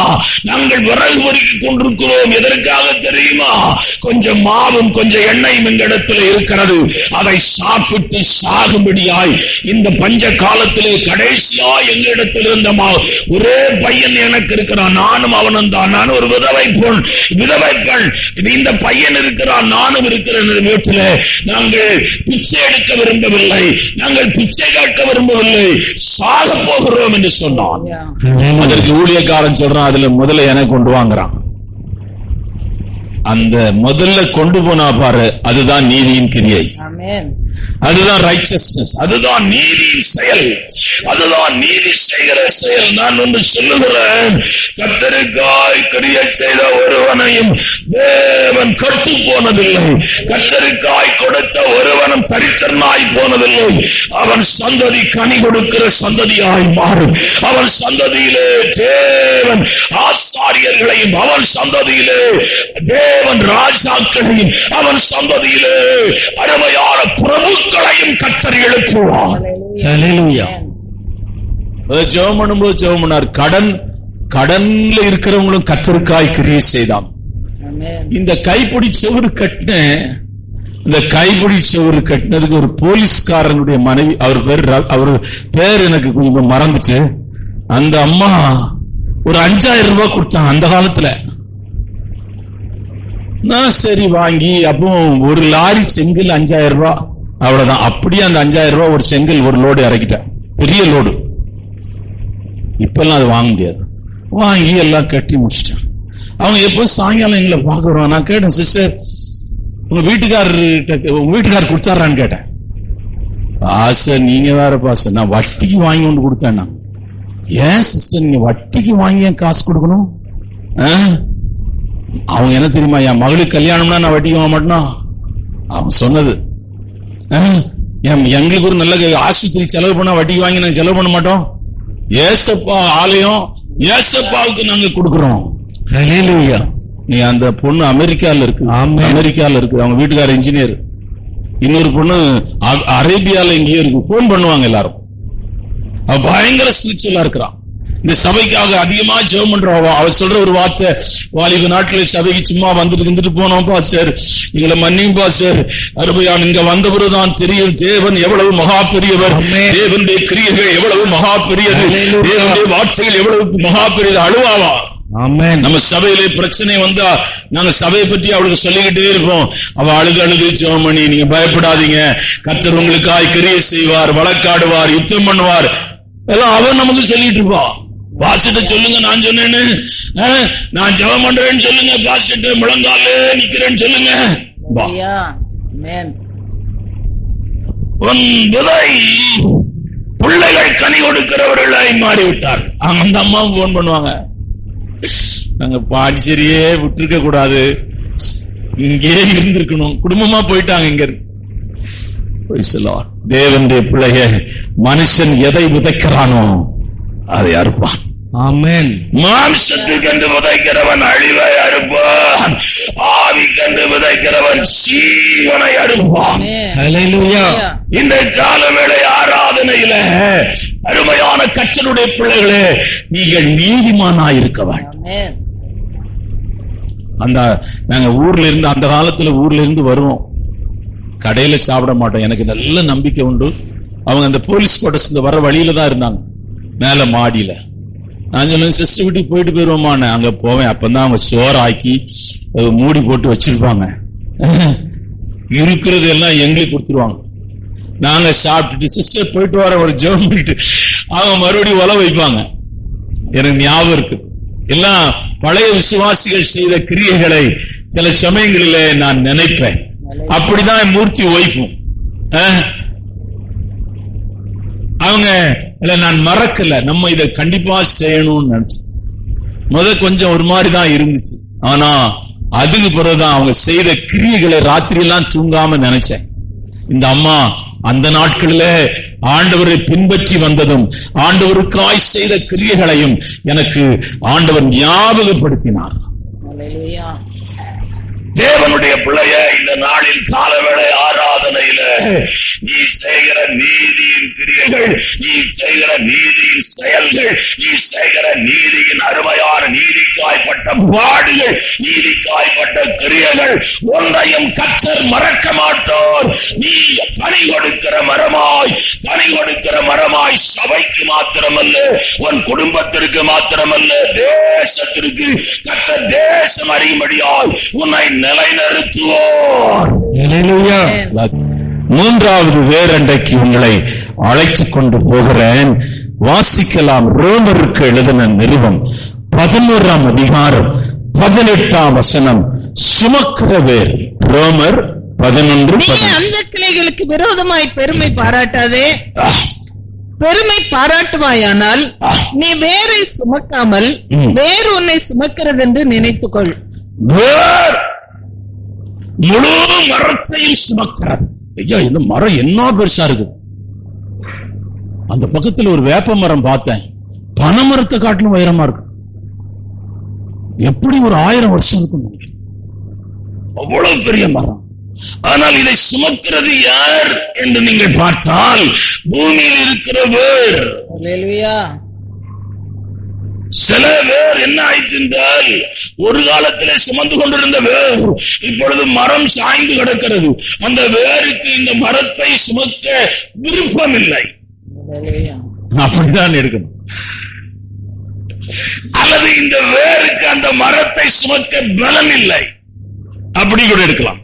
நாங்கள் விறகு பொறுக்கிக் கொண்டிருக்கிறோம். எதற்காக தெரியுமா? கொஞ்சம் மாவும் கொஞ்சம் எண்ணெயும் எங்களிடத்தில் இருக்கிறது. அதை சாப்பிட்டு சாகும்படியாய் இந்த பஞ்ச காலத்திலே கடைசியா எங்களிடத்தில் இருந்த ஒரே பையன் எனக்கு இருக்கிறான், நானும் அவனும் தான். நான் ஒரு விதவை பெண். இந்த பையன் இருக்கிறான், நானும் இருக்கிறேன். வீட்டில் நாங்கள் பிச்சை எடுக்க விரும்பவில்லை, நாங்கள் பிச்சை கேட்க விரும்பவில்லை, சாக போகிறோம் என்று சொன்னான். அதற்கு ஊழியக்காரன் சொல்றான், அதுல முதல்ல எனக்கு கொண்டு வாங்குறான். அந்த முதல்ல கொண்டு போனா பாரு, அதுதான் நீதியின் கிரியை, அதுதான் ரைச்சஸ்னஸ், அதுதான் நீதியின் செயல், அதுதான் நீதி செய்கிற செயல். நான் ஒன்று சொல்லுகிறேன், கர்த்தருக்காய் கிரியை செய்த ஒருவனையும் தேவன் கட்டு போனதில்லை. கர்த்தருக்காய் கொடுத்த ஒருவனும் தரித்திரனாய் போனதில்லை. அவன் சந்ததி கனி கொடுக்கிற சந்ததியாய் மாறும். அவன் சந்ததியிலே தேவன் ஆசாரியர்களையும், அவன் சந்ததியிலே தேவன் ராஜாக்களையும், அவன் சந்ததியிலே அருமையான பிரபுக்களையும் கர்த்தர் எழுப்புவார். ஜெபம் பண்ணும்போது ஜெபம் பண்ணார், கடன்ல இருக்கிறவங்களும் கர்த்தருக்காய் கிரியை செய்தான். இந்த கைப்பிடி செவுறு கட்டின, இந்த கைப்பிடி செவுறு கட்டினதுக்கு ஒரு போலீஸ்காரனுடைய மனைவி, அவர் பேர் எனக்கு கொஞ்சம் மறந்துச்சு. அந்த அம்மா ஒரு 5000 ரூபாய் கொடுத்தாங்க அந்த காலத்துல. நான் சரி வாங்கி, அப்போ ஒரு லாரி செங்கல் 5000 ரூபாய், அவ்வளவுதான். அப்படியே அந்த 5000 ரூபாய் ஒரு செங்கல் ஒரு லோடு இறக்கிட்டேன், பெரிய லோடு. இப்பெல்லாம் அது வாங்க முடியாது. வாங்கி எல்லாம் கட்டி முடிச்சிட்டேன். அவங்க எப்போ சாயங்காலம் எங்களை பாக்குறோம். நான் கேட்டேன், சிஸ்டர் உங்க வீட்டுக்காரர் கொடுத்தாரான்னு கேட்டேன். பாஸ்டர் நீங்க வேற பாஸ்டர், நான் வட்டிக்கு வாங்கி கொண்டு கொடுத்தேன்னா. ஏன் சிஸ்டர் நீங்க வட்டிக்கு வாங்கி ஏன் காசு கொடுக்கணும்? அவங்க என்ன தெரியுமா, என் மகளுக்கு கல்யாணம்னா நான் வட்டிக்கு வாங்க மாட்டேனா அவங்க சொன்னது. எங்களுக்கு ஒரு நல்ல ஆஸ்பத்திரி செலவு பண்ணா வட்டிக்கு வாங்கி நாங்க செலவு பண்ண மாட்டோம். ஏசப்பா ஆலயம் ஏசப்பாவுக்கு நாங்க கொடுக்கிறோம். நீ அந்த பொண்ணு அமெரிக்கால இருக்கு, அவங்க வீட்டுக்கார இன்ஜினியர். இன்னொரு பொண்ணு அரேபியால எங்கேயோ இருக்கு. போன் பண்ணுவாங்க எல்லாரும். அவ பயங்கர ஸ்பிரிச்சுவலா இருக்கிறான். இந்த சபைக்காக அதிகமா ஜெபம் பண்றோம். அவர் சொல்ற ஒரு வார்த்தை, வாலிப நாட்களே சபைக்கு சும்மா வந்துட்டு போனோம் பாஸ்டர், எங்களை மன்னியும் பாஸ்டர், அருமையான இங்க வந்த பிறகுதான் தெரியும் தேவன் எவ்வளவு மகா பெரியவர், தேவனுடைய கிரியைகள் எவ்வளவு மகா பெரியது, தேவனுடைய வார்த்தைகள் எவ்வளவு மகா பெரியது. அழுவாவா நம்ம சபையிலே பிரச்சனை வந்தா நாங்க சபையை பற்றி அவளுக்கு சொல்லிக்கிட்டே இருப்போம். அவ அழுது ஜெபம் பண்ணி, நீங்க பயப்படாதீங்க, கர்த்தர் உங்களுக்காய் கிரியை செய்வார், வழக்காடுவார், யுத்தம் பண்ணுவார், எல்லாம் அவன் நமக்கு சொல்லிட்டு இருப்பான். பாஸ்டர் சொல்லுங்க, நான் சொன்னேன்னு, நான் ஜெபம் பண்றேன்னு சொல்லுங்க, பாஸ்டர் முழங்கால நிக்கிறேன்னு சொல்லுங்க. பிள்ளைகள் கனி கொடுக்கிறவர்களாய் மாறிவிட்டார். அந்த அம்மாவும் போன் பண்ணுவாங்க, நாங்க பாண்டிச்சேரியே விட்டுருக்க கூடாது, இங்கே இருந்திருக்கணும், குடும்பமா போயிட்டாங்க இங்க. தேவனுடைய பிள்ளைய, மனுஷன் எதை விதைக்கிறானோ அதை அறுப்பான். ஆமென். மாம்சத்துக்கென்று விதைக்கிறவன் அழிவை அறுப்பான், ஆவிக்கென்று விதைக்கிறவன் ஜீவனை அறுப்பான். ஹல்லேலூயா. இந்த காலவேளை ஆராதனையில அருமையான கர்த்தருடைய பிள்ளைகளே, நீங்கள் நீதிமானாயிருக்க வேண்டும். அந்த நாங்க ஊர்ல இருந்து, அந்த காலத்துல ஊர்ல இருந்து வருவோம், கடையில சாப்பிட மாட்டோம். எனக்கு நல்ல நம்பிக்கை உண்டு. அவங்க அந்த போலீஸ் குவார்டர்ஸ் வர வழியில தான் இருந்தாங்க, மேல மாடியில. நான் சொல்லுவேன், சிஸ்டர் வீட்டுக்கு போயிட்டு போயிருவோமா, அங்க போவேன். அப்பதான் அவங்க சோறு ஆக்கி மூடி போட்டு வச்சிருப்பாங்க, இருக்கிறது எல்லாம் எங்களுக்கு கொடுத்துருவாங்க. நாங்க சாப்பிட்டுட்டு சிஸ்டர் போயிட்டு வர ஒரு ஜெபம் பண்ணிட்டு அவங்க மறுபடியும் உல வைப்பாங்க. எனக்கு ஞாபகம் இருக்கு. எல்லாம் பழைய விசுவாசிகள் செய்த கிரியைகளை சில சமயங்களிலே நான் நினைப்பேன். அப்படிதான் மூர்த்தி ஒய்ஃபும் அவங்க நான் மறக்கல, நம்ம இதை கண்டிப்பா செய்யணும்னு நினைச்சேன். கொஞ்சம் ஒரு மாதிரிதான் இருந்துச்சு. ஆனா அதுக்கு பிறகுதான் அவங்க செய்த கிரியைகளை ராத்திரி எல்லாம் தூங்காம நினைச்சேன். இந்த அம்மா அந்த நாட்களில ஆண்டவரை பின்பற்றி வந்ததும் ஆண்டவருக்காய் செய்த கிரியைகளையும் எனக்கு ஆண்டவர் ஞாபகப்படுத்தினார். தேவனுடைய பிள்ளைய, இந்த நாளில் காலவேளை ஆராதனையில நீ செய்கிற நீதியின் கிரியைகள், நீ செய்கிற நீதியின் செயல்கள், நீ செய்கிற நீதியின் அருமையான நீதிக்காய்ப்பட்ட பாடுகள், நீதிக்காய்ப்பட்ட கிரியைகள் ஒன்றையும் கர்த்தர் மறக்க மாட்டார். நீ பணி கொடுக்கிற மரமாய் சபைக்கு மாத்திரமல்ல, உன் குடும்பத்திற்கு மாத்திரமல்ல, தேசத்திற்கு கர்த்தர் தேசம் அறியும்படியாய் உன்னை நிலைநிறுத்துவோர். மூன்றாவது வேறண்டைக்கு உங்களை அழைத்துக் கொண்டு போகிறேன். வாசிக்கலாம். ரோமருக்கு எழுதின நிருபம் 11ஆம் அதிகாரம் 18ஆம் வசனம். சுமக்கிற வேர். ரோமர் 11. அந்த கிளைகளுக்கு விரோதமாய் பெருமை பாராட்டாதே, பெருமை பாராட்டுவாயானால் நீ வேரை சுமக்காமல் வேறு உன்னை சுமக்கிறது என்று நினைத்துக்கொள். முழு மரத்தையும் சுமக்கிறது. ஐயா, இந்த மரம் என்ன பெருசா இருக்கு. அந்த பக்கத்துல ஒரு வேப்ப மரம் பார்த்தேன், பனைமரத்தை காட்டிலும் உயரமா இருக்கு. எப்படி ஒரு 1000 வருஷம் இருக்கும், அவ்வளவு பெரிய மரம். ஆனால் இதை சுமக்கிறது யார் என்று நீங்கள் பார்த்தால் பூமியில் இருக்கிற வேர். சில வேர் என்ன ஆயிற்று என்றால், ஒரு காலத்திலே சுமந்து கொண்டிருந்த வேர் இப்பொழுது மரம் சாய்ந்து கிடக்கிறது. அந்த வேருக்கு இந்த மரத்தை சுமக்க விருப்பம் இல்லை. அப்படிதான் இருக்கணும். அல்லது இந்த வேருக்கு அந்த மரத்தை சுமக்க பலம் இல்லை, அப்படி கூட இருக்கலாம்.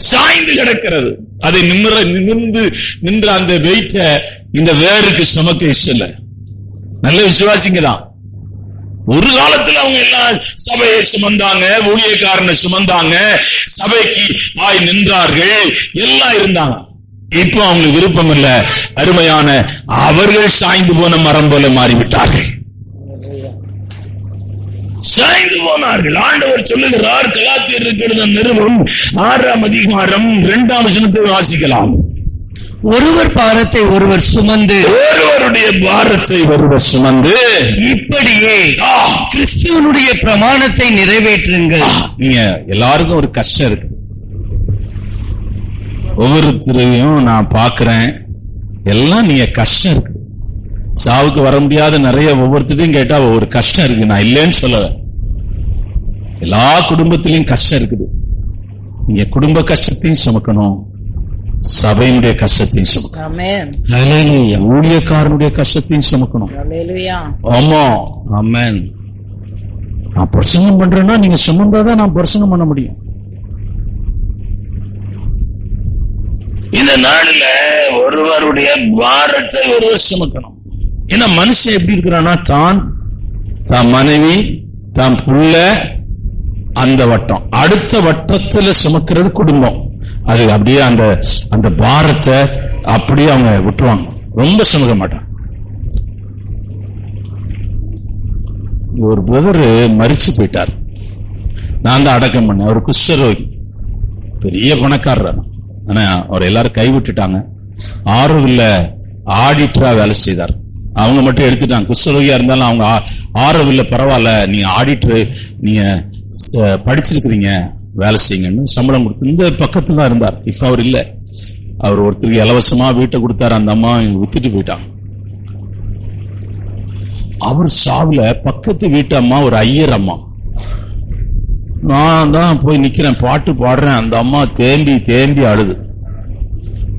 சாய்ந்து கிடக்கிறது. அதை நின்ற அந்த வெயிட்ட இந்த வேருக்கு சுமக்க இஷ்டம் இல்லை. நல்ல விசுவாசிங்க தான். ஒரு காலத்துல அவங்க எல்லாம் சபையை சுமந்தாங்க, ஊழியக்காரனை சுமந்தாங்க, சபைக்கு ஆய் நின்றார்கள், எல்லாம் இருந்தாங்க. இப்போ அவங்களுக்கு விருப்பம் இல்ல. அருமையான அவர்கள் சாய்ந்து போன மரம் போல மாறிவிட்டார்கள், சாய்ந்து போனார்கள். ஆண்டவர் சொல்லுகிறார், கலாத்தியர் இருக்கிற நிறுவனம் 6ஆம் அதிகாரம் 2ஆம் வசனத்தை வாசிக்கலாம். ஒருவர் பாரத்தை ஒருவர் சுமந்து, ஒருவருடைய பாரத்தை ஒருவர் சுமந்து, இப்படியே கிறிஸ்துவனுடைய பிரமாணத்தை நிறைவேற்றுங்கள். நீங்க எல்லாருக்கும் ஒரு கஷ்டம் இருக்கு. ஒவ்வொருத்தரையும் நான் பாக்குறேன், எல்லாம் நீங்க கஷ்டம் இருக்கு. சாவுக்கு வர முடியாத நிறைய ஒவ்வொருத்தையும் கேட்டா ஒரு கஷ்டம் இருக்கு. நான் இல்லைன்னு சொல்லல, எல்லா குடும்பத்திலையும் கஷ்டம் இருக்குது. நீங்க குடும்ப கஷ்டத்தையும் சுமக்கணும், சபையினுடைய கஷ்டத்தையும் சுமக்கணும், ஊழியக்காரனுடைய கஷ்டத்தையும் சுமக்கணும். ஆமா, ஆமென். நான் பிரசங்கம் பண்றேன்னா நீங்க சுமந்தாதான் நான் பிரசங்கம் பண்ண முடியும். இந்த நாளில ஒருவருடைய பாரத்தை ஒருவர் சுமக்கணும். ஏன்னா மனுஷன் எப்படி இருக்கிறான்னா, தான் மனைவி, தான் புள்ள, அந்த வட்டம், அடுத்த வட்டத்துல சுமக்கிறது குடும்பம். அது அப்படியே அந்த பாரத்தை அப்படியே அவங்க விட்டுருவாங்க, ரொம்ப சுமக்க மாட்டாங்க. ஒரு பிரதர் மரிச்சு போயிட்டார், நான் தான் அடக்கம் பண்ணேன். அவர் குஷ்டரோகி, பெரிய பணக்காரர். ஆனா அவர் எல்லாரும் கைவிட்டுட்டாங்க. ஆரோவில்ல ஆடிட்டரா வேலை செய்தார். அவங்க மட்டும் எடுத்துட்டாங்க. குஷ்டரோகியா இருந்தாலும் அவங்க ஆரோவில்ல பரவாயில்ல, நீங்க ஆடிட்டர், நீங்க படிச்சிருக்கிறீங்க, வேலை செய்யுங்கன்னு சம்பளம் கொடுத்து இந்த பக்கத்துல தான் இருந்தார். இப்ப அவர் இல்ல. அவர் ஒருத்தருக்கு இலவசமா வீட்டை கொடுத்தாரு. அந்த அம்மா வித்துட்டு போயிட்டாங்க. அவர் சாவுல பக்கத்து வீட்டு அம்மா ஒரு ஐயர் அம்மா, நான் தான் போய் நிக்கிறேன், பாட்டு பாடுறேன். அந்த அம்மா தேம்பி தேம்பி அழுது.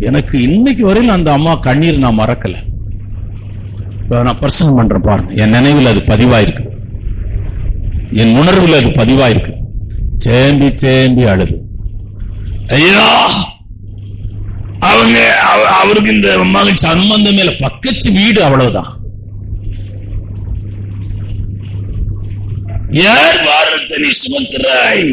எனக்கு இன்னைக்கு வரையில் அந்த அம்மா கண்ணீர் நான் மறக்கல. நான் பிரசங்கம் பண்றேன் பாருங்க, என் நினைவில் அது பதிவாயிருக்கு, என் உணர்வில் அது பதிவாயிருக்கு. தேம்பி தேம்பி அழுது. ஐயா, அவங்க அவருக்கு இந்த மகன் சம்பந்தம் மேல பக்கத்து வீடு, அவ்வளவுதான். யார் பாரத்தை நீ சுமக்கிறாய்?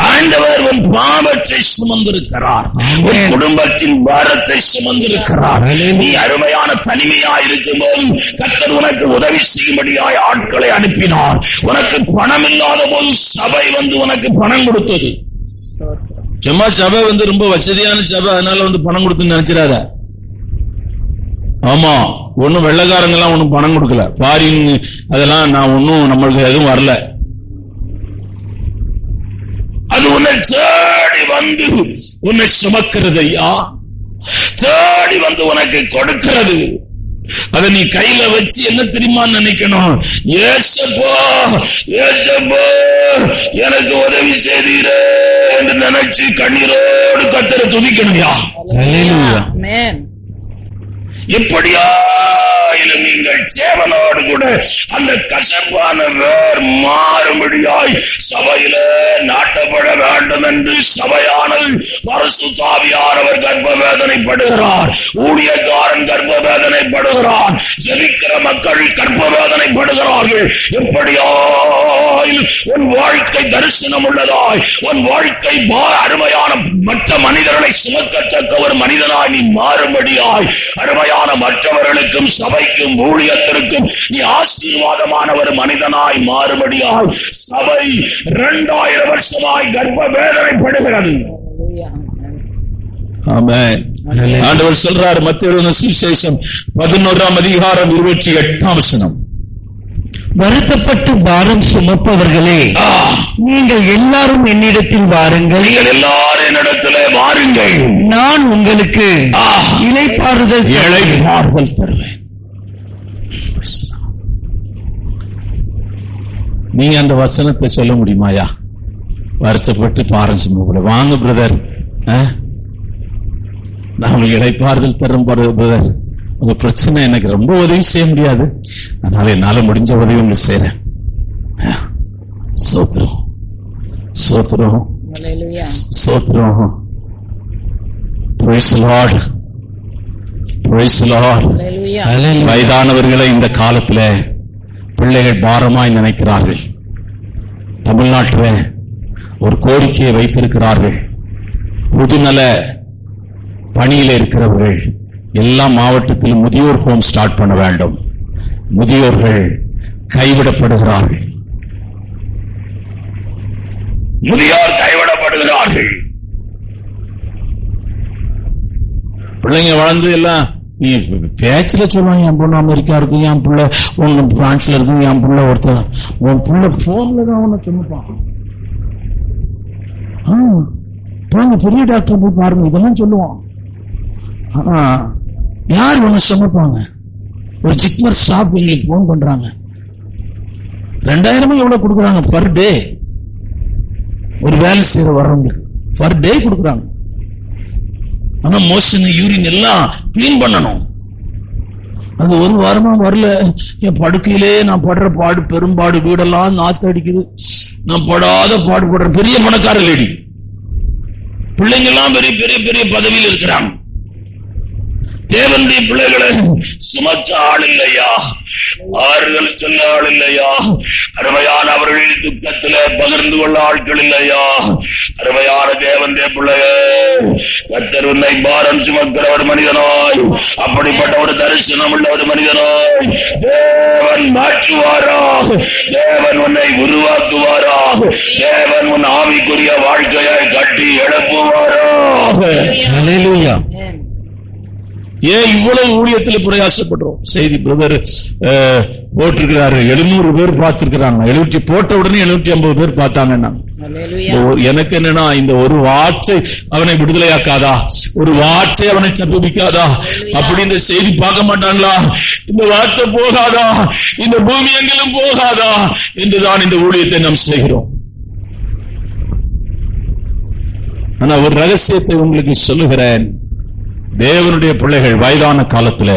ஆண்டவர் உன் பாவத்தை சுமந்திருக்கிறார், உன் குடும்பத்தின் பாரத்தை சுமந்திருக்கிறார். நீ அருமையான தனிமையா இருக்கும் போது கர்த்தர் உனக்கு உதவி செய்யும்படியாய் ஆட்களை அனுப்பினார். உனக்கு பணம் இல்லாத போது சபை வந்து உனக்கு பணம் கொடுத்தது. சும்மா சபை வந்து ரொம்ப வசதியான சபை, அதனால பணம் கொடுத்து நினைச்சிடாத. ஆமா, ஒன்னும் வெள்ளக்காரங்கெல்லாம் ஒன்னும் பணம் கொடுக்கல, ஃபாரின் அதெல்லாம் நான் ஒன்னும் நம்மளுக்கு எதுவும் வரல. அது உன்னை தேடி வந்து உன்னை சுமக்கிறது ஐயா, தேடி வந்து உனக்கு கொடுக்கிறது. அதை நீ கையில வச்சு என்ன தெரியுமா நினைக்கணும்? ஏசப்பா ஏசப்பா எனக்கு உதவி செய்தீரே என்று நினைச்சு கண்ணீரோடு கர்த்தரை துதிக்கணும்யா. எப்படியா நீங்கள் சேவனோடு கூட அந்த கசப்பான வேர் மாறும்படியாய் சபையில நாட்டப்பட வேண்டும் என்று சபையானது பரிசுத்தாவியானவர் கர்ப்ப வேதனைப்படுகிறார், ஊழியக்காரன் கர்ப்ப வேதனைப்படுகிறான், ஜெபிக்கிற மக்கள் கர்ப்ப வேதனைப்படுகிறார்கள். எப்படியா உன் வாழ்க்கை தரிசனம் உள்ளதாய், உன் வாழ்க்கை அருமையான மற்ற மனிதர்களை சுமக்கத்தக்க ஒரு மனிதனாய் நீ மாறும்படியாய், அருமையான மற்றவர்களுக்கும் சபைக்கும் ஊழியத்திற்கும் நீ ஆசீர்வாதமான ஒரு மனிதனாய் மாறுபடியாய் சபை 2000 வருஷமாய் கர்ப்ப வேதனைப்படுகிறது. ஆமென். ஆண்டவர் சொல்றார், மத்தேயு சுவிசேஷம் 11ஆம் அதிகாரம் 28ஆம் வசனம், வருத்தப்பட்டு பாரம் சுமப்பவர்களே, நீங்கள் எல்லாரும் என்னிடத்தில் வாருங்கள், நீங்கள் எல்லாரும் என்னிடத்திலே வாருங்கள், நான் உங்களுக்கு இளைப்பாறுதல் தருவேன். நீங்க அந்த வசனத்தை சொல்ல முடியுமாயா? வருத்தப்பட்டு பாரம் சுமப்பட வாங்க பிரதர், நான் உங்களுக்கு இளைப்பாறுதல் தரும் பிரதர். உங்க பிரச்சனை எனக்கு ரொம்ப உதவி செய்ய முடியாது, அதனால என்னால முடிஞ்ச உதவி உங்களுக்கு செய்றேன். சோத்ரம் சோத்ரம் சோத்ரம். Praise the Lord. Praise the Lord. வயதானவர்களை இந்த காலத்துல பிள்ளைகள் பாரமாய் நினைக்கிறார்கள். தமிழ்நாட்டில் ஒரு கோரிக்கையை வைத்திருக்கிறார்கள். பொதுநல பணியில் இருக்கிறவர்கள் எல்லா மாவட்டத்திலும் முதியோர் ஹோம் ஸ்டார்ட் பண்ண வேண்டும். முதியோர்கள் கைவிடப்படுகிறார்கள். முதியோர் கைவிடப்படுகிறார்கள். பிள்ளைங்க வளர்ந்து எல்லாம் நீ பேச்சுல சொல்லுவாங்க, என் பொண்ணு அமெரிக்கா இருக்கு, என் பிள்ளை ஒன்னு பிரான்ஸ்ல இருக்கு, என் பிள்ளை ஒருத்தர், உன் பிள்ளை போன்ல தான் ஒன்னு சொல்லுப்பான். பெரிய டாக்டர் போய் பாருங்க, இதெல்லாம் சொல்லுவான். யார் ஒண்ணு சமைப்பாங்க? ஒரு ஜிக்மர் ஸ்டாஃப் எங்களுக்கு போன் பண்றாங்க, 2000 எவ்வளவு கொடுக்குறாங்க பர் டே. ஒரு வேலை செய்யற வர்றவங்க பர் டே கொடுக்குறாங்க. ஆனா மோஷன் யூரின் எல்லாம் கிளீன் பண்ணணும். அது ஒரு வாரமா வரல. என் படுக்கையிலே நான் படுற பாடு பெரும்பாடு, வீடெல்லாம் நாத்து அடிக்குது, நான் படாத பாடுபடுற பெரிய பணக்கார லேடி. பிள்ளைங்க எல்லாம் பெரிய பெரிய பெரிய பதவியில் இருக்கிறாங்க. தேவனுடைய பிள்ளைகளை சுமக்க ஆள் இல்லையா? ஆறுதல் சொல்ல ஆள் இல்லையா? அருமையான அவர்களின் துக்கத்திலே பகிர்ந்து கொள்ள ஆட்கள் இல்லையா? அருமையான தேவனுடைய பிள்ளையே, கர்த்தர் உன்னை பாரம் சுமக்கிற ஒரு மனிதனாய், அப்படிப்பட்ட ஒரு தரிசனம் உள்ள ஒரு மனிதனாய் தேவன் மாற்றுவாரா? தேவன் உன்னை உருவாக்குவாரா? தேவன் உன் ஆவிக்குரிய வாழ்க்கையை கட்டி எழுப்புவாரா? ஹல்லேலூயா. ஏன் இவ்வளவு ஊழியத்தில் பிரயாசப்படுறோம்? செய்தி பிரதர் போட்டிருக்கிறாரு, 700 பேர் பார்த்திருக்கிறாங்க. 70 போட்ட உடனே 750 பேர் பார்த்தாங்க. எனக்கு என்னன்னா, இந்த ஒரு வார்த்தை அவனை விடுதலையாக்காதா? ஒரு வார்த்தை அவனை தப்புவிக்காதா? அப்படி இந்த செய்தி பார்க்க மாட்டாங்களா? இந்த வார்த்தை போகாதா? இந்த பூமி எங்கிலும் போகாதா என்றுதான் இந்த ஊழியத்தை நாம் செய்கிறோம். ஆனா ஒரு ரகசியத்தை உங்களுக்கு சொல்லுகிறேன். தேவனுடைய பிள்ளைகள் வயதான காலத்துல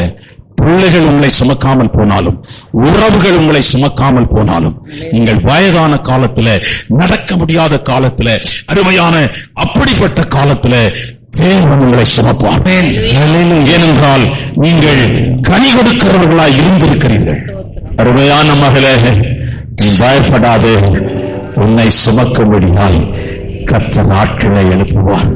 பிள்ளைகள் உங்களை சுமக்காமல் போனாலும், உறவுகள் உங்களை சுமக்காமல் போனாலும், நீங்கள் வயதான காலத்துல, நடக்க முடியாத காலத்துல, அருமையான அப்படிப்பட்ட காலத்துல தேவன் உங்களை சுமப்பார். ஏனென்றால் நீங்கள் கனி கொடுக்கிறவர்களாய் இருந்திருக்கிறீர்கள். அருமையான மகளே, நீ பயப்படாது. உன்னை சுமக்கும்படியாய் கர்த்தர் ஆட்களை எழுப்புவார்.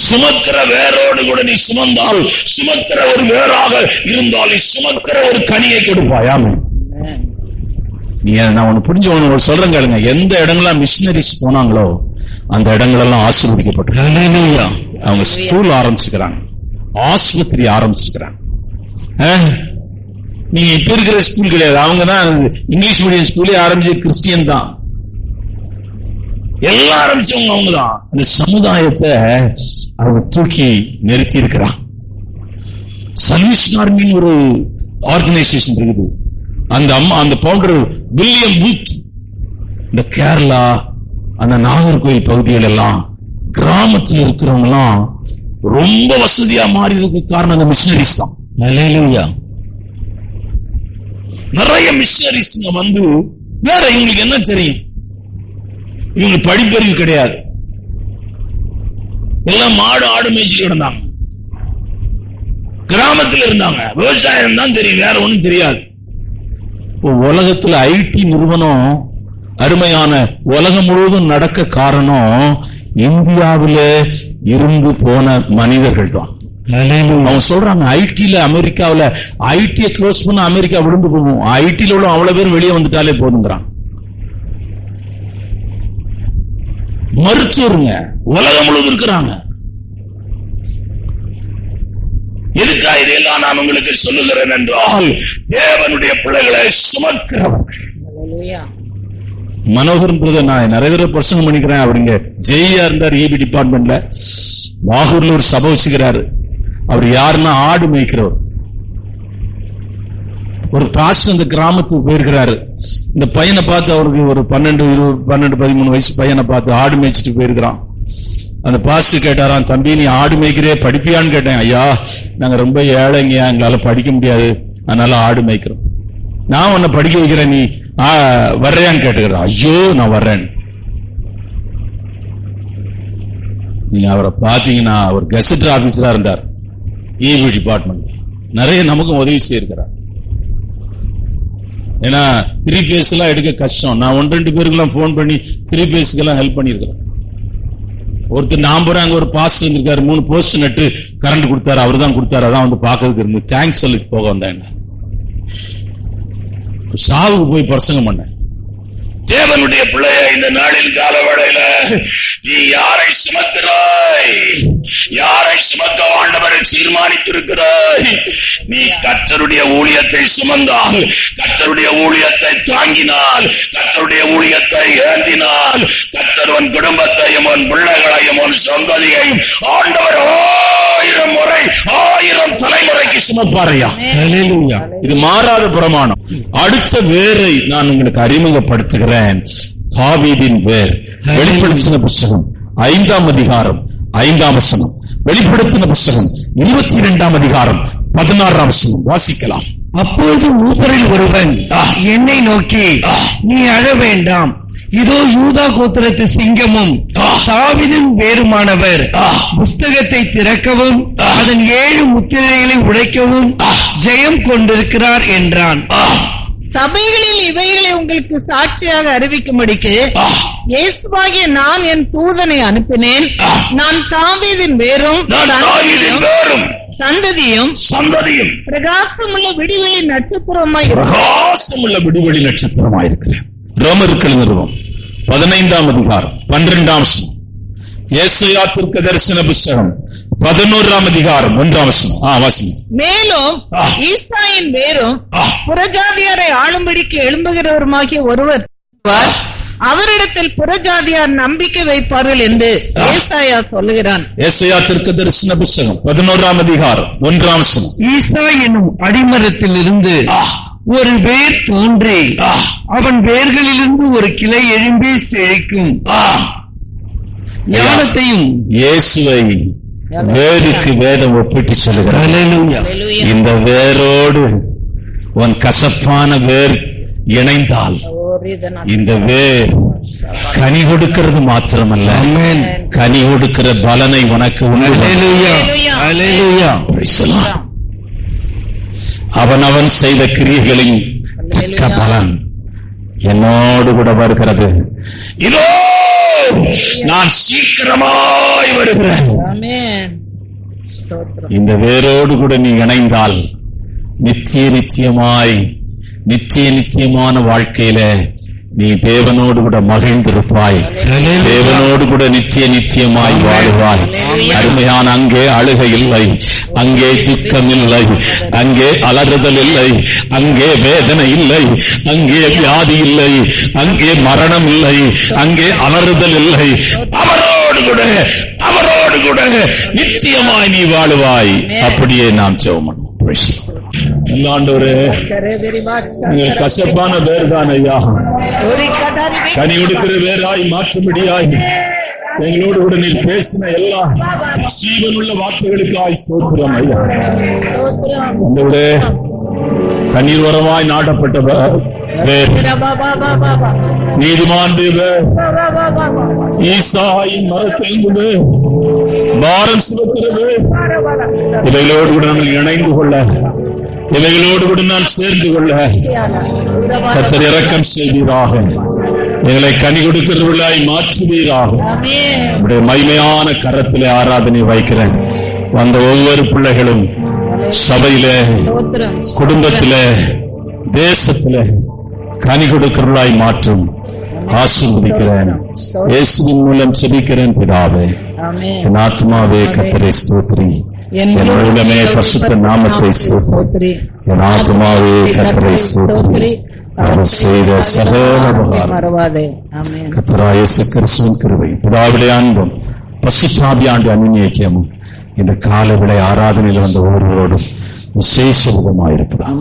சுமக்கிற வேரோடு கூட நீ சுமந்தால், சுமக்கிற ஒரு வேறாக இருந்தால் நீ சுமக்கிற ஒரு கனியை கொடுப்பாயாமே. நீ நான் ஒண்ணு புரிஞ்சு ஒண்ணு சொல்றேன் கேளுங்க. எந்த இடங்கள்லாம் மிஷினரிஸ் போனாங்களோ அந்த இடங்களெல்லாம் ஆசீர்வதிக்கப்பட்டு அவங்க ஸ்கூல் ஆரம்பிச்சுக்கிறாங்க, ஆஸ்பத்திரி ஆரம்பிச்சுக்கிறாங்க. நீங்க இப்ப இருக்கிற ஸ்கூல் கிடையாது, அவங்கதான் இங்கிலீஷ் மீடியம் ஸ்கூலே ஆரம்பிச்ச கிறிஸ்டியன் தான். எல்லாம் ஆரம்பிச்சவங்க அவங்கதான். அந்த சமுதாயத்தை அவங்க தூக்கி நிறுத்தி இருக்கிறான். சல்வேஷன் ஆர்மின்னு ஒரு ஆர்கனைசேஷன் இருக்குது. அந்த பவுண்டர் வில்லியம் பூத், இந்த கேரளா, அந்த நாகர்கோவில் பகுதிகள் எல்லாம் கிராமத்தில் இருக்கிறவங்க எல்லாம் ரொம்ப வசதியா மாறியதுக்கு காரணம் அந்த மிஷனரிஸ் தான். நிறைய மிஷனரிஸ் வந்து வேற இவங்களுக்கு என்ன தெரியும்? இவங்க படிப்பறிவு கிடையாது. எல்லாம் மாடு ஆடு மேய்ச்சிட்டு இருந்தாங்க, கிராமத்தில் இருந்தாங்க, விவசாயம் தான் தெரியும், வேற ஒண்ணும் தெரியாது. உலகத்துல ஐடி நிறுவனம் அருமையான உலகம் முழுவதும் நடக்க காரணம் இந்தியாவில இருந்து போன மனிதர்கள் தான். அவங்க சொல்றாங்க, ஐடில அமெரிக்காவில ஐடியை க்ளோஸ் பண்ண அமெரிக்கா விழுந்து போகும், ஐடில உள்ள அவ்வளவு பேர் வெளியே வந்துட்டாலே போதுங்கிறான். மருத்துவருங்க உலகம் முழுவதும் இருக்கிறாங்க. எதுக்கா இதையெல்லாம் நான் உங்களுக்கு சொல்லுகிறேன் என்றால், தேவனுடைய பிள்ளைகளை சுமக்கிறவர்கள். மனோகரன் பிரதர், நான் நிறைய தடவை பிரசங்கம் பண்ணிக்கிறேன். அவருங்க ஜெயியா இருந்தார் ஏபி டிபார்ட்மெண்ட்ல. வாகூர்ல ஒரு சபை வச்சுக்கிறாரு. அவர் யாருன்னா ஆடு மேய்க்கிறவர். ஒரு பாஸ்டர் அந்த கிராமத்துக்கு போயிருக்கிறாரு. இந்த பையனை பார்த்து, அவருக்கு ஒரு 12-13 வயசு பையனை பார்த்து ஆடு மேய்ச்சிட்டு போயிருக்கிறான். அந்த பாஸ்டர் கேட்டாராம், தம்பி நீ ஆடு மேய்க்கிறே, படிப்பியான்னு கேட்டேன். ஐயா நாங்க ரொம்ப ஏழைங்க, எங்களால படிக்க முடியாது, அதனால ஆடு மேய்க்கிறோம். நான் உன்னை படிக்க வைக்கிறேன், நீ வர்றியான்னு கேட்டுக்கிறேன். ஐயோ நான் வர்றேன். நீங்க அவரை பாத்தீங்கன்னா அவர் கெசட் ஆபீசரா இருந்தார் EB டிபார்ட்மெண்ட். நிறைய நமக்கும் உதவி செய்திருக்கிறார். ஏன்னா 3 பேஸ் எல்லாம் எடுக்க கஷ்டம். நான் 1-2 பேருக்கெல்லாம் போன் பண்ணி 3 பேஸுக்கெல்லாம் ஹெல்ப் பண்ணிருக்கிறேன். ஒருத்தர் நாம்பூர் அங்க ஒரு பாஸ்டர் இருந்திருக்காரு, 3 போஸ்ட் நட்டு கரண்ட் கொடுத்தாரு, அவரு தான் கொடுத்தாரு. அதான் வந்து பாக்கிறதுக்கு இருந்து தேங்க்ஸ் சொல்லிட்டு போக வந்தேன். சாவுக்கு போய் பிரசங்கம் பண்ணேன். தேவனுடைய பிள்ளைய இந்த நாளில் காலவடையில நீ யாரை சுமக்கிறாய், யாரை சுமக்க ஆண்டவரை தீர்மானித்திருக்கிறாய்? நீ கர்த்தருடைய ஊழியத்தை சுமந்தால், கர்த்தருடைய ஊழியத்தை தாங்கினால், கர்த்தருடைய ஊழியத்தை ஏந்தினால், கர்த்தர் உன் குடும்பத்தையும் உன் பிள்ளைகளையும் உன் சந்ததியையும் ஆண்டவர் 1000 முறை 1000 தலைமுறைக்கு சுமப்பாரையா. இது மாறாத பிரமாணம். அடுத்த வேரை நான் உங்களுக்கு அறிமுகப்படுத்துகிறேன். தாவீதின் வேர். வெளிப்படுத்தின புஸ்தகம் 5ஆம் அதிகாரம் 5ஆம் வசனம். வெளிப்படுத்தின புஸ்தகம் 22ஆம் அதிகாரம் 16ஆம் வசனம் வாசிக்கலாம். அப்பொழுது மூப்பரில் ஒருவன் என்னை நோக்கி, நீ அழ வேண்டாம், இதோ யூதா கோத்திரத்து சிங்கமும் தாவீதின் வேருமானவர் புஸ்தகத்தை திறக்கவும் அதன் 7 முத்திரைகளை உடைக்கவும் ஜெயம் கொண்டிருக்கிறார் என்றான். சபைகளில் இவைகளை உங்களுக்கு சாட்சியாக அறிவிக்கும்படிக்கு இயேசுவாகிய நான் என் தூதனை அனுப்பினேன். நான் தாவீதின் வேரும் சந்ததியும் பிரகாசமுள்ள விடிவெளி நட்சத்திரமாயிருக்கிறேன். ரோமர்கள் நிறுவம் 15ஆம் அதிகாரம் 12ஆம் வசனம். ஏசாயா தீர்க்கதரிசன புஸ்தகம் 11ஆம் அதிகாரம் 1ஆம் வசனம். மேலும் ஈசாயின் வேரும் புறஜாதியாரை ஆளும்படிக்கு எழும்புகிறவருமாகிய ஒருவர் அவரிடத்தில் புறஜாதியார் நம்பிக்கை வைப்பார்கள் என்று ஏசாயா சொல்லுகிறான். ஏசாயா தீர்க்கதரிசன புஸ்தகம் 11ஆம் அதிகாரம் 1ஆம் வசனம். ஈசா என்னும் அடிமரத்தில் இருந்து ஒரு வேர் தோன்றி அவன் வேர்களிலிருந்து ஒரு கிளை எழும்பி செழிக்கும். ஞானத்தையும் இயேசுவை வேருக்கு வேதம் ஒப்பிட்டு சொல்லுகிறார். இந்த வேரோடு உன் கசப்பான வேர் இணைந்தால் இந்த வேர் கனி கொடுக்கிறது மாத்திரமல்ல, கனி கொடுக்கிற பலனை உனக்கு உண்டு. அவன் செய்த கிரியைகளின் தக்க பலன் என்னோடு கூட வருகிறது. இதோ நான் சீக்கிரமாய் வருகிறேன். இந்த வேரோடு கூட நீ இணைந்தால் நிச்சயமான வாழ்க்கையில நீ தேவனோடு கூட மகிழ்ந்திருப்பாய், தேவனோடு கூட நிச்சயமாய் வாழ்வாய். அருமையான அங்கே அழுகை இல்லை, அங்கே துக்கம் இல்லை, அங்கே அலறுதல் இல்லை, அங்கே வேதனை இல்லை, அங்கே வியாதி இல்லை, அங்கே மரணம் இல்லை, அங்கே அலறுதல் இல்லை. அவரோடு கூட நிச்சயமாய் நீ வாழுவாய். அப்படியே நாம் ஜெபம் பண்ணுவோம். ஆண்டவரே, கசப்பான வேர் தான் ஐயா, கனி கொடுக்கிற வேறாய் மாற்றும்படியாய் எங்களோடு கூட நீர் பேசின எல்லா ஜீவனுள்ள வார்த்தைகளுக்காய் ஸ்தோத்திரம் ஐயா. ஆண்டவரே, கண்ணீர் வரவாய் நாட்டப்பட்ட வேர், நீதிமான் வேர், ஈசாயின் மரத்தெங்குது பாரம் சுமக்கிறது, இவைகளோடு கூட நாங்கள் இணைந்து கொள்ள, இவைகளோடு கூட நான் சேர்ந்து கொள்ள கர்த்தர் இரக்கம் செய்வீராக. எங்களை கனி கொடுக்கிறவர்களாய் மாற்றுவீராக. உடைய மகிமையான கரத்திலே ஆராதனை வைக்கிறேன். வந்த ஒவ்வொரு பிள்ளைகளும் சபையிலே, குடும்பத்திலே, தேசத்திலே கனி கொடுக்கிறவர்களாய் மாற்றும் ஆசீர்வதிக்கிறேன். இயேசுவின் மூலம் செபிக்கிறேன் பிதாவே. என் ஆத்மாவே கர்த்தரை ஸ்தோத்திரி, என் உள்ளமே பரிசுத்த நாமத்தை ஸ்தோத்திரி. என் ஆத்மாவே கர்த்தரை ஸ்தோத்திரி, அவர் செய்த சகல உபகாரம். கர்த்தராகிய இயேசு கிறிஸ்துவின் கிருபை, பிதாவுடைய அன்பும் பரிசுத்தாவியானவருடைய அன்யோன்யமும் இந்த காலை விளை ஆராதனையில் வந்த ஒவ்வொருவரோடும் விசேஷ விதமாயிருப்பதாக.